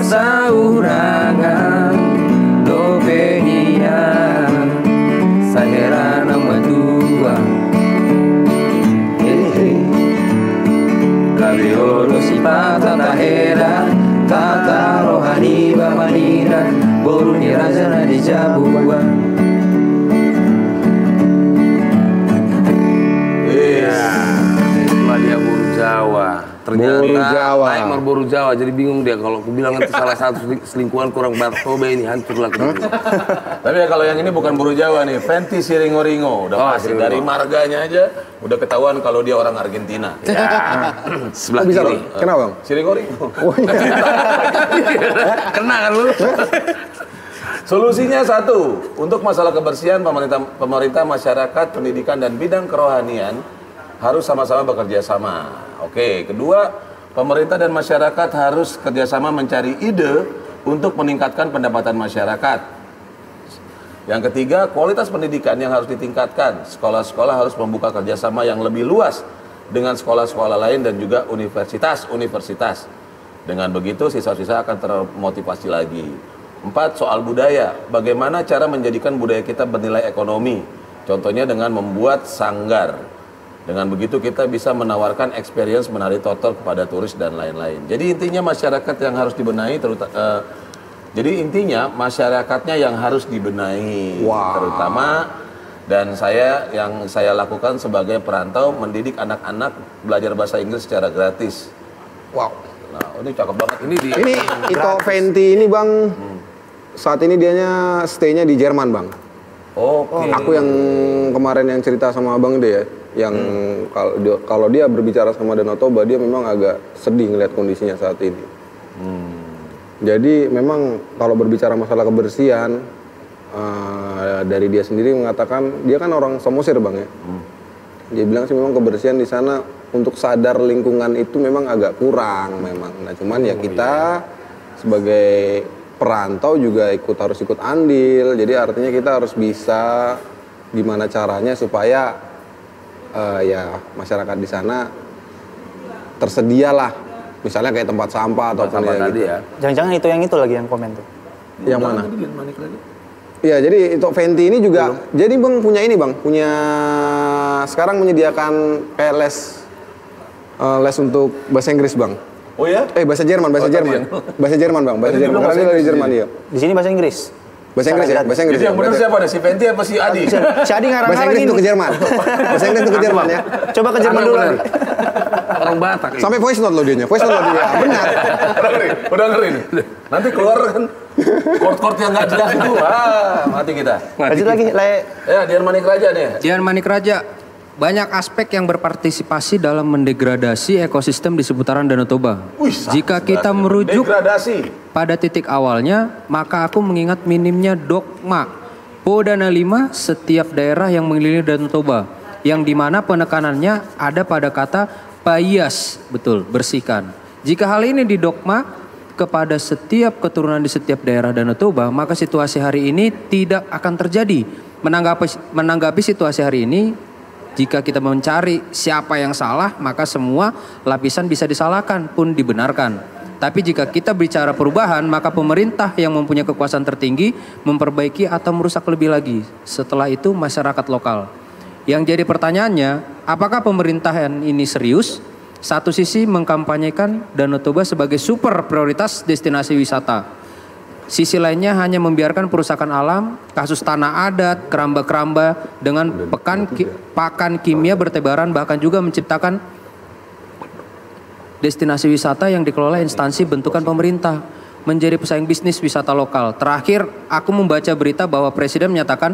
Speaker 4: saurangan dopenia sahera nama dua Kabiolo sifata tahera tata rohani bamanira boru ni raja di Jabuan. Itulah dia Boru Jawa. Ternyata
Speaker 5: Boru Jawa.
Speaker 4: Aymar Boru Jawa, jadi bingung dia kalau aku bilang itu salah satu selingkuhan kurang Bartobe ini hancurlah.
Speaker 6: Tapi ya kalau yang ini bukan Boru Jawa nih, Fenty Siringo-Ringo. Udah pasti dari marganya aja udah ketahuan kalau dia orang Argentina.
Speaker 4: Ya. Sebelah
Speaker 5: Bisa
Speaker 4: kiri.
Speaker 5: Bang? Kenapa Bang?
Speaker 6: Siringo-Ringo.
Speaker 4: Kena kan lu?
Speaker 6: Solusinya satu, untuk masalah kebersihan pemerintah, masyarakat, pendidikan dan bidang kerohanian harus sama-sama bekerja sama. Oke, kedua, pemerintah dan masyarakat harus kerjasama mencari ide untuk meningkatkan pendapatan masyarakat. Yang ketiga, kualitas pendidikan yang harus ditingkatkan. Sekolah-sekolah harus membuka kerjasama yang lebih luas dengan sekolah-sekolah lain dan juga universitas. Dengan begitu, siswa-siswa akan termotivasi lagi. 4. Soal budaya. Bagaimana cara menjadikan budaya kita bernilai ekonomi? Contohnya dengan membuat sanggar. Dengan begitu kita bisa menawarkan experience menari totor kepada turis dan lain-lain. Jadi intinya masyarakat yang harus dibenahi, masyarakatnya yang harus dibenahi, terutama. Dan yang saya lakukan sebagai perantau mendidik anak-anak belajar bahasa Inggris secara gratis.
Speaker 5: Wow.
Speaker 6: Nah, ini cakep banget.
Speaker 5: Ini Ito Fenty ini Bang, saat ini dianya stay-nya di Jerman Bang.
Speaker 6: Oke.
Speaker 5: Aku yang kemarin yang cerita sama Abang deh ya, yang kalau dia berbicara sama Danau Toba, dia memang agak sedih ngeliat kondisinya saat ini. Jadi memang kalau berbicara masalah kebersihan, dari dia sendiri mengatakan, dia kan orang Samosir Bang ya. Dia bilang sih memang kebersihan di sana untuk sadar lingkungan itu memang agak kurang memang. Nah cuman ya kita sebagai perantau juga harus ikut andil. Jadi artinya kita harus bisa gimana caranya supaya ya masyarakat di sana tersedialah, misalnya kayak tempat sampah atau
Speaker 4: Tempat sampah tadi ya.
Speaker 3: Jangan-jangan itu lagi yang komen tuh.
Speaker 5: Yang mana? Iya, jadi itu Fenty ini juga. Jadi Bang punya ini Bang, sekarang menyediakan kayak les untuk bahasa Inggris Bang.
Speaker 6: Oh ya?
Speaker 5: Bahasa Jerman. Bahasa Jerman Bang, bahasa Jerman. Karena dia dari Jerman dia.
Speaker 3: Di sini bahasa Inggris.
Speaker 5: Bahasa Inggris ya, bahasa Inggris.
Speaker 6: Jadi yang benar siapa ada, si Fenty apa si Adi?
Speaker 3: Si Adi ngarang-ngarang
Speaker 5: Bahasa Inggris
Speaker 3: ini.
Speaker 5: untuk ke Jerman. Bahasa Inggris untuk ke Jerman ya.
Speaker 3: Coba ke Jerman dulu.
Speaker 4: Orang Batak.
Speaker 5: Sampai voice note lo dia. Benar.
Speaker 6: Udah ngeri nih. Nanti keluar kan chord-chord yang nggak jelas itu. Mati kita.
Speaker 3: Lanjut lagi, Le.
Speaker 6: Ya, Dian Manik Raja nih.
Speaker 1: Dian Manik Raja, banyak aspek yang berpartisipasi dalam mendegradasi ekosistem di seputaran Danau Toba. Jika kita merujuk pada titik awalnya, maka aku mengingat minimnya dogma Podana 5 setiap daerah yang mengelilingi Danau Toba, yang dimana penekanannya ada pada kata payas, betul, bersihkan. Jika hal ini didogma kepada setiap keturunan di setiap daerah Danau Toba, maka situasi hari ini tidak akan terjadi. Menanggapi situasi hari ini, jika kita mencari siapa yang salah, maka semua lapisan bisa disalahkan pun dibenarkan. Tapi jika kita bicara perubahan, maka pemerintah yang mempunyai kekuasaan tertinggi memperbaiki atau merusak lebih lagi. Setelah itu masyarakat lokal. Yang jadi pertanyaannya, apakah pemerintahan ini serius? Satu sisi mengkampanyekan Danau Toba sebagai super prioritas destinasi wisata. Sisi lainnya hanya membiarkan perusakan alam, kasus tanah adat, keramba-keramba dengan pakan kimia bertebaran, bahkan juga menciptakan destinasi wisata yang dikelola instansi bentukan pemerintah menjadi pesaing bisnis wisata lokal. Terakhir, aku membaca berita bahwa Presiden menyatakan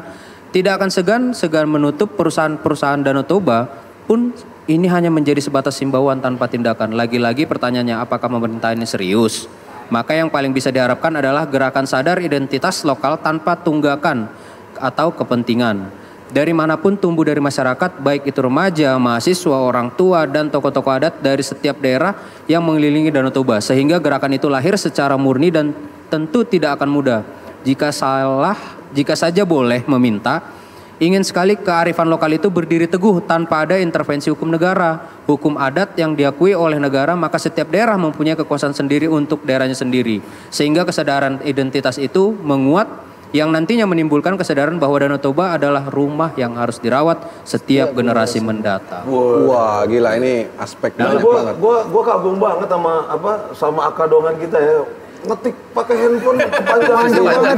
Speaker 1: tidak akan segan menutup perusahaan-perusahaan Danau Toba, pun ini hanya menjadi sebatas himbauan tanpa tindakan. Lagi-lagi pertanyaannya, apakah pemerintah ini serius? Maka yang paling bisa diharapkan adalah gerakan sadar identitas lokal tanpa tunggakan atau kepentingan. Dari manapun tumbuh dari masyarakat, baik itu remaja, mahasiswa, orang tua, dan tokoh-tokoh adat dari setiap daerah yang mengelilingi Danau Toba. Sehingga gerakan itu lahir secara murni dan tentu tidak akan mudah. Jika saja boleh meminta, Ingin sekali kearifan lokal itu berdiri teguh tanpa ada intervensi hukum negara, hukum adat yang diakui oleh negara, maka setiap daerah mempunyai kekuasaan sendiri untuk daerahnya sendiri. Sehingga kesadaran identitas itu menguat yang nantinya menimbulkan kesadaran bahwa Danau Toba adalah rumah yang harus dirawat setiap generasi mendatang.
Speaker 5: Wah, gila ini aspek
Speaker 6: Nah,
Speaker 5: banyak banget.
Speaker 6: gua kagum banget sama akadongan kita ya. Ngetik pakai handphone kepanjangan
Speaker 7: gitu ya kan.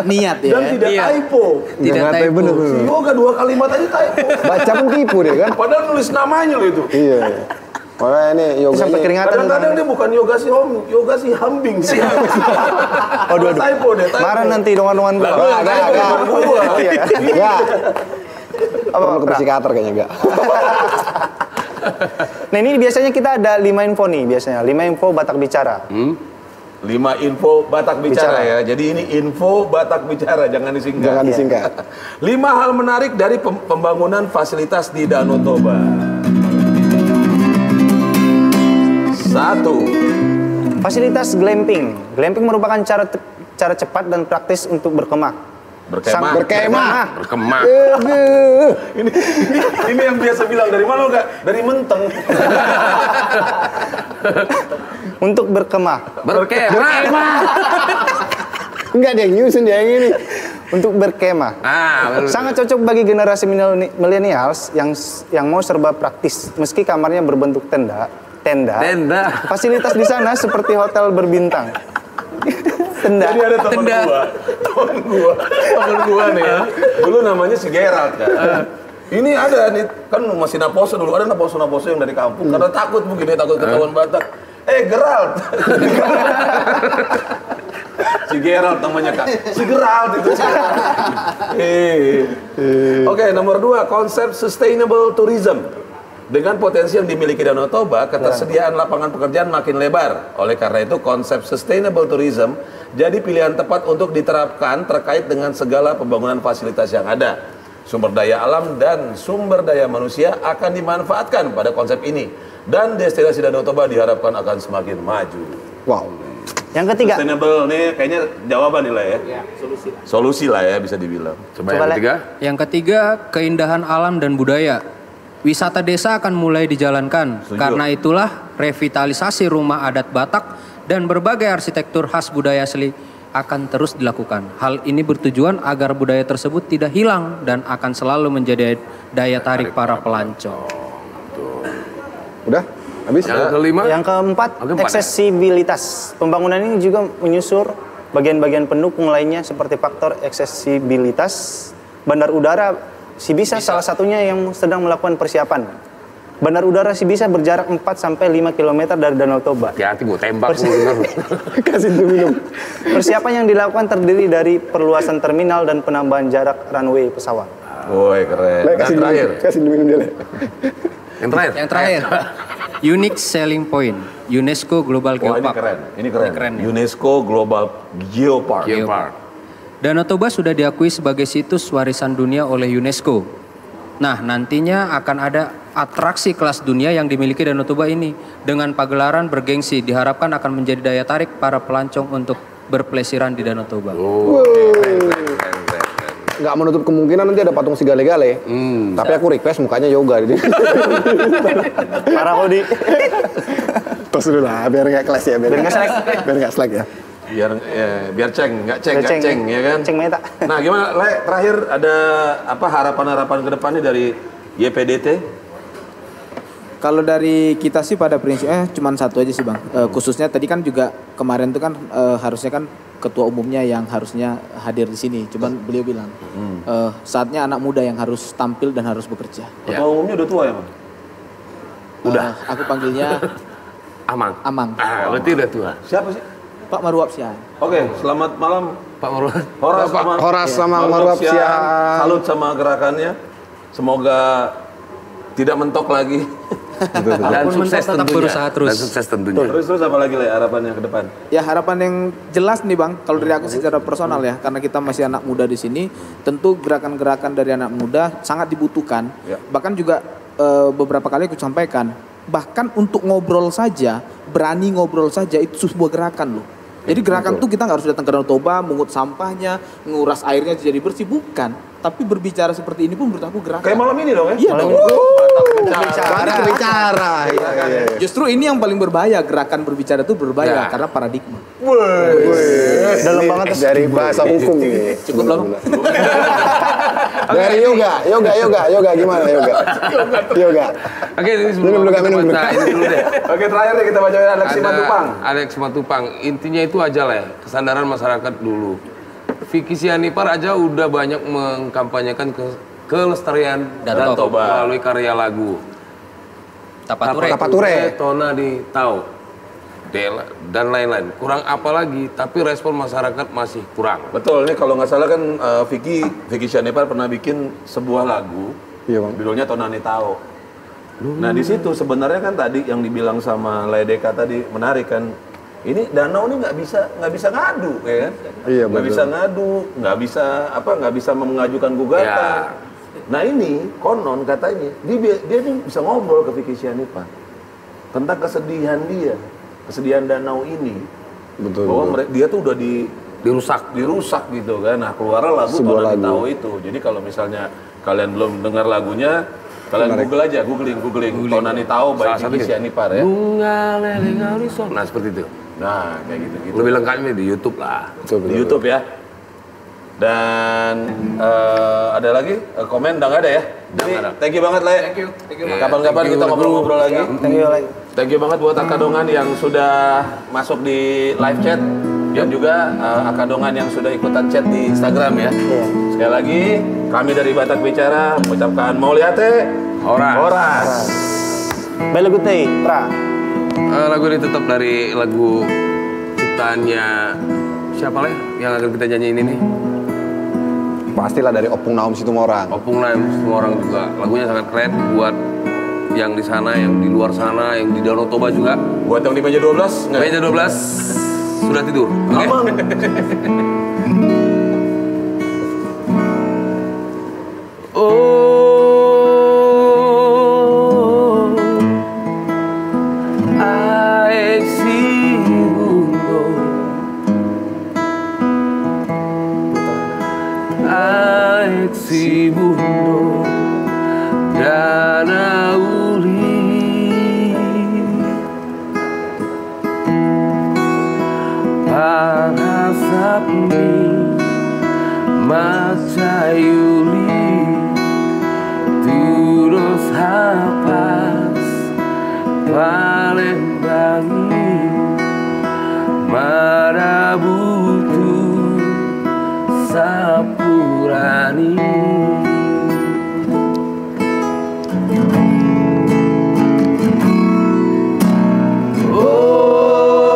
Speaker 2: Niat ya.
Speaker 6: dan tidak typo.
Speaker 1: Tidak
Speaker 5: Nggak
Speaker 1: typo.
Speaker 5: bener.
Speaker 6: Si Yoga 2 kalimat aja typo.
Speaker 5: Baca pun tipu deh kan.
Speaker 6: Padahal nulis namanya loh itu.
Speaker 5: Iya. Makanya ini yoga
Speaker 3: Sampai
Speaker 5: ini.
Speaker 3: keringatan.
Speaker 6: Kadang-kadang dia bukan yoga si yoga si hambing sih.
Speaker 3: Aduh.
Speaker 6: Typo deh, typo.
Speaker 3: Marah nanti dongan-dongan gua.
Speaker 5: Enggak. Perlu ke psikiater kayaknya enggak.
Speaker 3: Nah ini biasanya kita ada 5 info nih biasanya. 5 info Batak bicara.
Speaker 6: 5 info Batak bicara ya. Jadi ini info Batak bicara, jangan disingkat.
Speaker 5: Jangan disingkat.
Speaker 6: 5 hal menarik dari pembangunan fasilitas di Danau Toba. 1.
Speaker 3: Fasilitas glamping. Glamping merupakan cara cepat dan praktis untuk berkemah.
Speaker 6: Berkemah.
Speaker 7: Berkemah.
Speaker 6: Ini yang biasa bilang dari mana enggak? Dari Menteng.
Speaker 3: Untuk berkemah.
Speaker 7: Berkemah.
Speaker 5: Enggak dia yang nyusun dia yang ini.
Speaker 3: Untuk berkemah.
Speaker 7: Baru.
Speaker 3: Sangat cocok bagi generasi millennials yang mau serba praktis. Meski kamarnya berbentuk tenda. Fasilitas di sana seperti hotel berbintang. Tenda.
Speaker 6: Jadi ada temen gua nih ya. Dulu namanya si Gerald kan. Ini ada nih, kan masih naposo dulu, ada naposo yang dari kampung. Karena takut mungkin dia takut ketahuan Batak. Gerald. Si Gerald namanya Kak. Si Gerald itu. Oke, nomor 2, konsep sustainable tourism. Dengan potensi yang dimiliki Danau Toba, ketersediaan lapangan pekerjaan makin lebar. Oleh karena itu, konsep sustainable tourism jadi pilihan tepat untuk diterapkan terkait dengan segala pembangunan fasilitas yang ada. Sumber daya alam dan sumber daya manusia akan dimanfaatkan pada konsep ini. Dan destinasi Danau Toba diharapkan akan semakin maju.
Speaker 5: Wow.
Speaker 3: Yang ketiga.
Speaker 6: Sustainable nih kayaknya jawaban nih lah ya. Solusi lah ya bisa dibilang.
Speaker 7: Coba yang ketiga.
Speaker 1: Yang ketiga, keindahan alam dan budaya. Wisata desa akan mulai dijalankan.
Speaker 6: Setuju.
Speaker 1: Karena itulah revitalisasi rumah adat Batak dan berbagai arsitektur khas budaya asli akan terus dilakukan. Hal ini bertujuan agar budaya tersebut tidak hilang dan akan selalu menjadi daya tarik para pelancong.
Speaker 5: Udah? Habis?
Speaker 7: Yang kelima.
Speaker 3: Yang keempat, aksesibilitas. Pembangunan ini juga menyusur bagian-bagian pendukung lainnya seperti faktor aksesibilitas. Bandar udara Sibisa salah satunya yang sedang melakukan persiapan. Bandar udara Sibisa berjarak 4-5 km dari Danau Toba.
Speaker 7: Hati-hati gue tembak.
Speaker 5: Kasih dulu minum.
Speaker 3: Persiapan yang dilakukan terdiri dari perluasan terminal dan penambahan jarak runway pesawat.
Speaker 6: Woi keren.
Speaker 5: Le, kasih
Speaker 6: terakhir.
Speaker 5: dulu. Kasih dulu minum dia, Le.
Speaker 7: Yang terakhir.
Speaker 1: Unique selling point, UNESCO Global
Speaker 6: Wah ini
Speaker 1: Geopark.
Speaker 6: keren. Ini keren.
Speaker 1: ya.
Speaker 6: UNESCO Global Geopark.
Speaker 7: Geopark.
Speaker 1: Danau Toba sudah diakui sebagai situs warisan dunia oleh UNESCO. Nah, nantinya akan ada atraksi kelas dunia yang dimiliki Danau Toba ini. Dengan pagelaran bergengsi diharapkan akan menjadi daya tarik para pelancong untuk berpelesiran di Danau Toba.
Speaker 5: Nggak menutup kemungkinan nanti ada patung si gale-gale. Tapi aku request mukanya yoga.
Speaker 3: Parah Kodi.
Speaker 5: Tos dulu lah, biar nggak kelas ya.
Speaker 3: Biar nggak slack.
Speaker 5: Biar nggak slack ya.
Speaker 6: Biar ceng, nggak ceng ya kan.
Speaker 3: Ceng meta.
Speaker 6: Nah gimana, Le, terakhir ada apa harapan-harapan ke depannya dari YPDT?
Speaker 2: Kalau dari kita sih pada prinsipnya cuman satu aja sih Bang. Khususnya tadi kan juga kemarin tuh kan harusnya kan ketua umumnya yang harusnya hadir di sini. Cuman beliau bilang saatnya anak muda yang harus tampil dan harus bekerja.
Speaker 6: Ketua umumnya udah tua ya, Bang?
Speaker 7: Udah.
Speaker 2: Aku panggilnya
Speaker 7: Amang.
Speaker 2: Amang.
Speaker 7: Berarti udah tua.
Speaker 6: Siapa sih?
Speaker 2: Pak Marwap Sian.
Speaker 6: Oke, selamat malam
Speaker 7: Pak Marwan.
Speaker 6: Horas sama
Speaker 5: Marwap
Speaker 6: Sian.
Speaker 5: Sian.
Speaker 6: Salut sama gerakannya. Semoga tidak mentok lagi.
Speaker 7: Dan
Speaker 1: Walaupun
Speaker 7: sukses
Speaker 1: tetap
Speaker 7: tentunya.
Speaker 1: berusaha terus.
Speaker 7: Dan sukses tentunya.
Speaker 6: Terus apa lagi, Le, harapannya ke depan?
Speaker 2: Ya harapan yang jelas nih Bang, kalau dari aku secara personal ya, karena kita masih anak muda di sini, tentu gerakan-gerakan dari anak muda sangat dibutuhkan.
Speaker 6: Ya.
Speaker 2: Bahkan juga beberapa kali aku sampaikan, bahkan untuk ngobrol saja, berani ngobrol saja itu sebuah gerakan loh. Jadi gerakan tuh kita nggak harus datang ke Danau Toba, mungut sampahnya, nguras airnya jadi bersih, bukan. Tapi berbicara seperti ini pun menurut aku gerakan.
Speaker 6: Kayak malam ini dong ya?
Speaker 2: Iya dong.
Speaker 5: Berbicara. Iya.
Speaker 2: Justru ini yang paling berbahaya, gerakan berbicara itu berbahaya karena paradigma.
Speaker 3: Dalam banget
Speaker 5: Dari bahasa hukum ini.
Speaker 2: Cukup belum?
Speaker 5: Dari yoga gimana yoga?
Speaker 7: Oke, ini sebelum
Speaker 5: Minum dulu,
Speaker 7: kita
Speaker 5: minum dulu.
Speaker 7: baca ini dulu deh.
Speaker 6: Oke, terakhir deh kita bacain Alex Simatupang.
Speaker 7: Alex Simatupang. Intinya itu aja lah ya, kesadaran masyarakat dulu. Vicky Sianipar aja udah banyak mengkampanyekan kelestarian
Speaker 1: Danau Toba
Speaker 7: melalui karya lagu.
Speaker 1: Tapature.
Speaker 7: Tona di Tau, Dela, dan lain-lain. Kurang apa lagi, tapi respon masyarakat masih kurang.
Speaker 6: Betul, nih kalau nggak salah kan Vicky Sianipar pernah bikin sebuah lagu,
Speaker 5: Iya bang.
Speaker 6: judulnya Tonani Tao. Nah di situ sebenarnya kan tadi yang dibilang sama Ledeka tadi menarik kan. Ini danau ini nggak bisa ngadu, ya kan?
Speaker 5: Iya,
Speaker 6: Nggak
Speaker 5: betul.
Speaker 6: bisa ngadu, nggak bisa mengajukan gugatan.
Speaker 7: Ya.
Speaker 6: Nah ini konon katanya dia nih bisa ngobrol ke Vicky Sianipar tentang kesedihan danau ini.
Speaker 5: Betul.
Speaker 6: Bahwa dia tuh udah dirusak gitu kan. Nah keluarlah lagu
Speaker 5: Sebuah
Speaker 6: Tonani
Speaker 5: lagu.
Speaker 6: Tao itu. Jadi kalau misalnya kalian belum dengar lagunya, kalian Google aja, googling Tonani Tao by Vicky Sianipar ya.
Speaker 7: Bunga leleng alison. Nah seperti itu.
Speaker 6: Nah kayak gitu.
Speaker 7: Lebih lengkapnya di YouTube lah.
Speaker 6: Di YouTube ya. Dan ada lagi komen udah nggak ada ya. Jadi thank you banget lah ya. Kapan-kapan kita ngobrol-ngobrol lagi. Thank you banget buat Akadongan yang sudah masuk di live chat dan juga Akadongan yang sudah ikutan chat di Instagram ya. Sekali lagi kami dari Batak Bicara mengucapkan Mauliate Horas.
Speaker 3: Belagutei, pra.
Speaker 7: Lagu ini tetap dari lagu ciptaannya siapa lah yang akan kita nyanyiin ini?
Speaker 5: Pastilah dari Opung Naum Situmorang.
Speaker 7: Opung lah, semua orang juga. Lagunya sangat keren buat yang di sana, yang di luar sana, yang di Danau Toba juga.
Speaker 6: Buat yang di meja 12 nggak?
Speaker 7: Meja 12 sudah tidur. Oke? Oh, aek segundo, aek segundo, danau uli, panas api, macayuli. Terus hapas Palembang Marabutu Sapurani. Oh,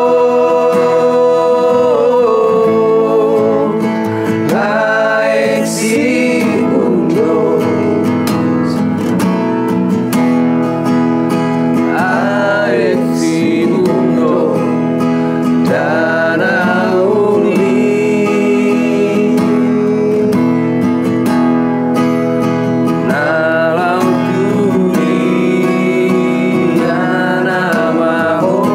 Speaker 7: laek segundo, aek segundo, danau uli, nalau turi anamaho,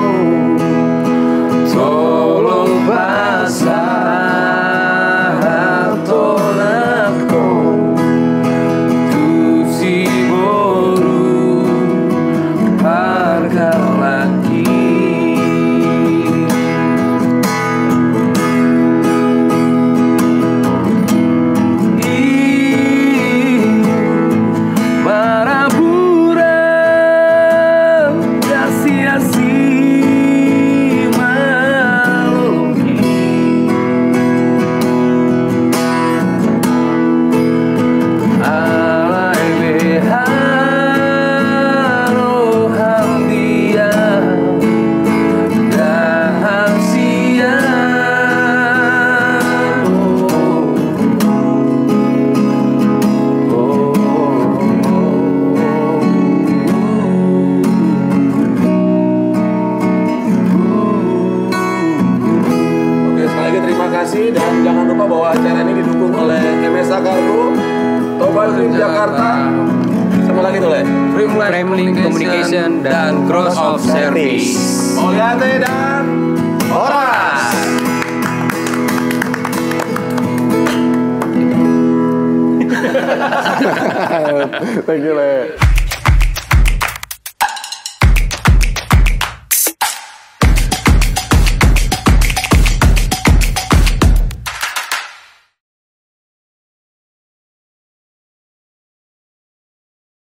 Speaker 7: tolong pasah tonako, tusi boru harga lagi. Maraburan sia-sia malungi, alai beharo hamdia dahang siang.
Speaker 6: Oke, sekali lagi terima kasih dan jangan lupa bahwa acara ini didukung oleh MSA Kargo, Toba Trip Jakarta, sama lagi tuh Le.
Speaker 1: Framing Communication dan Cross of Service.
Speaker 6: Mauliate dan
Speaker 5: Horas. Thank you, Le.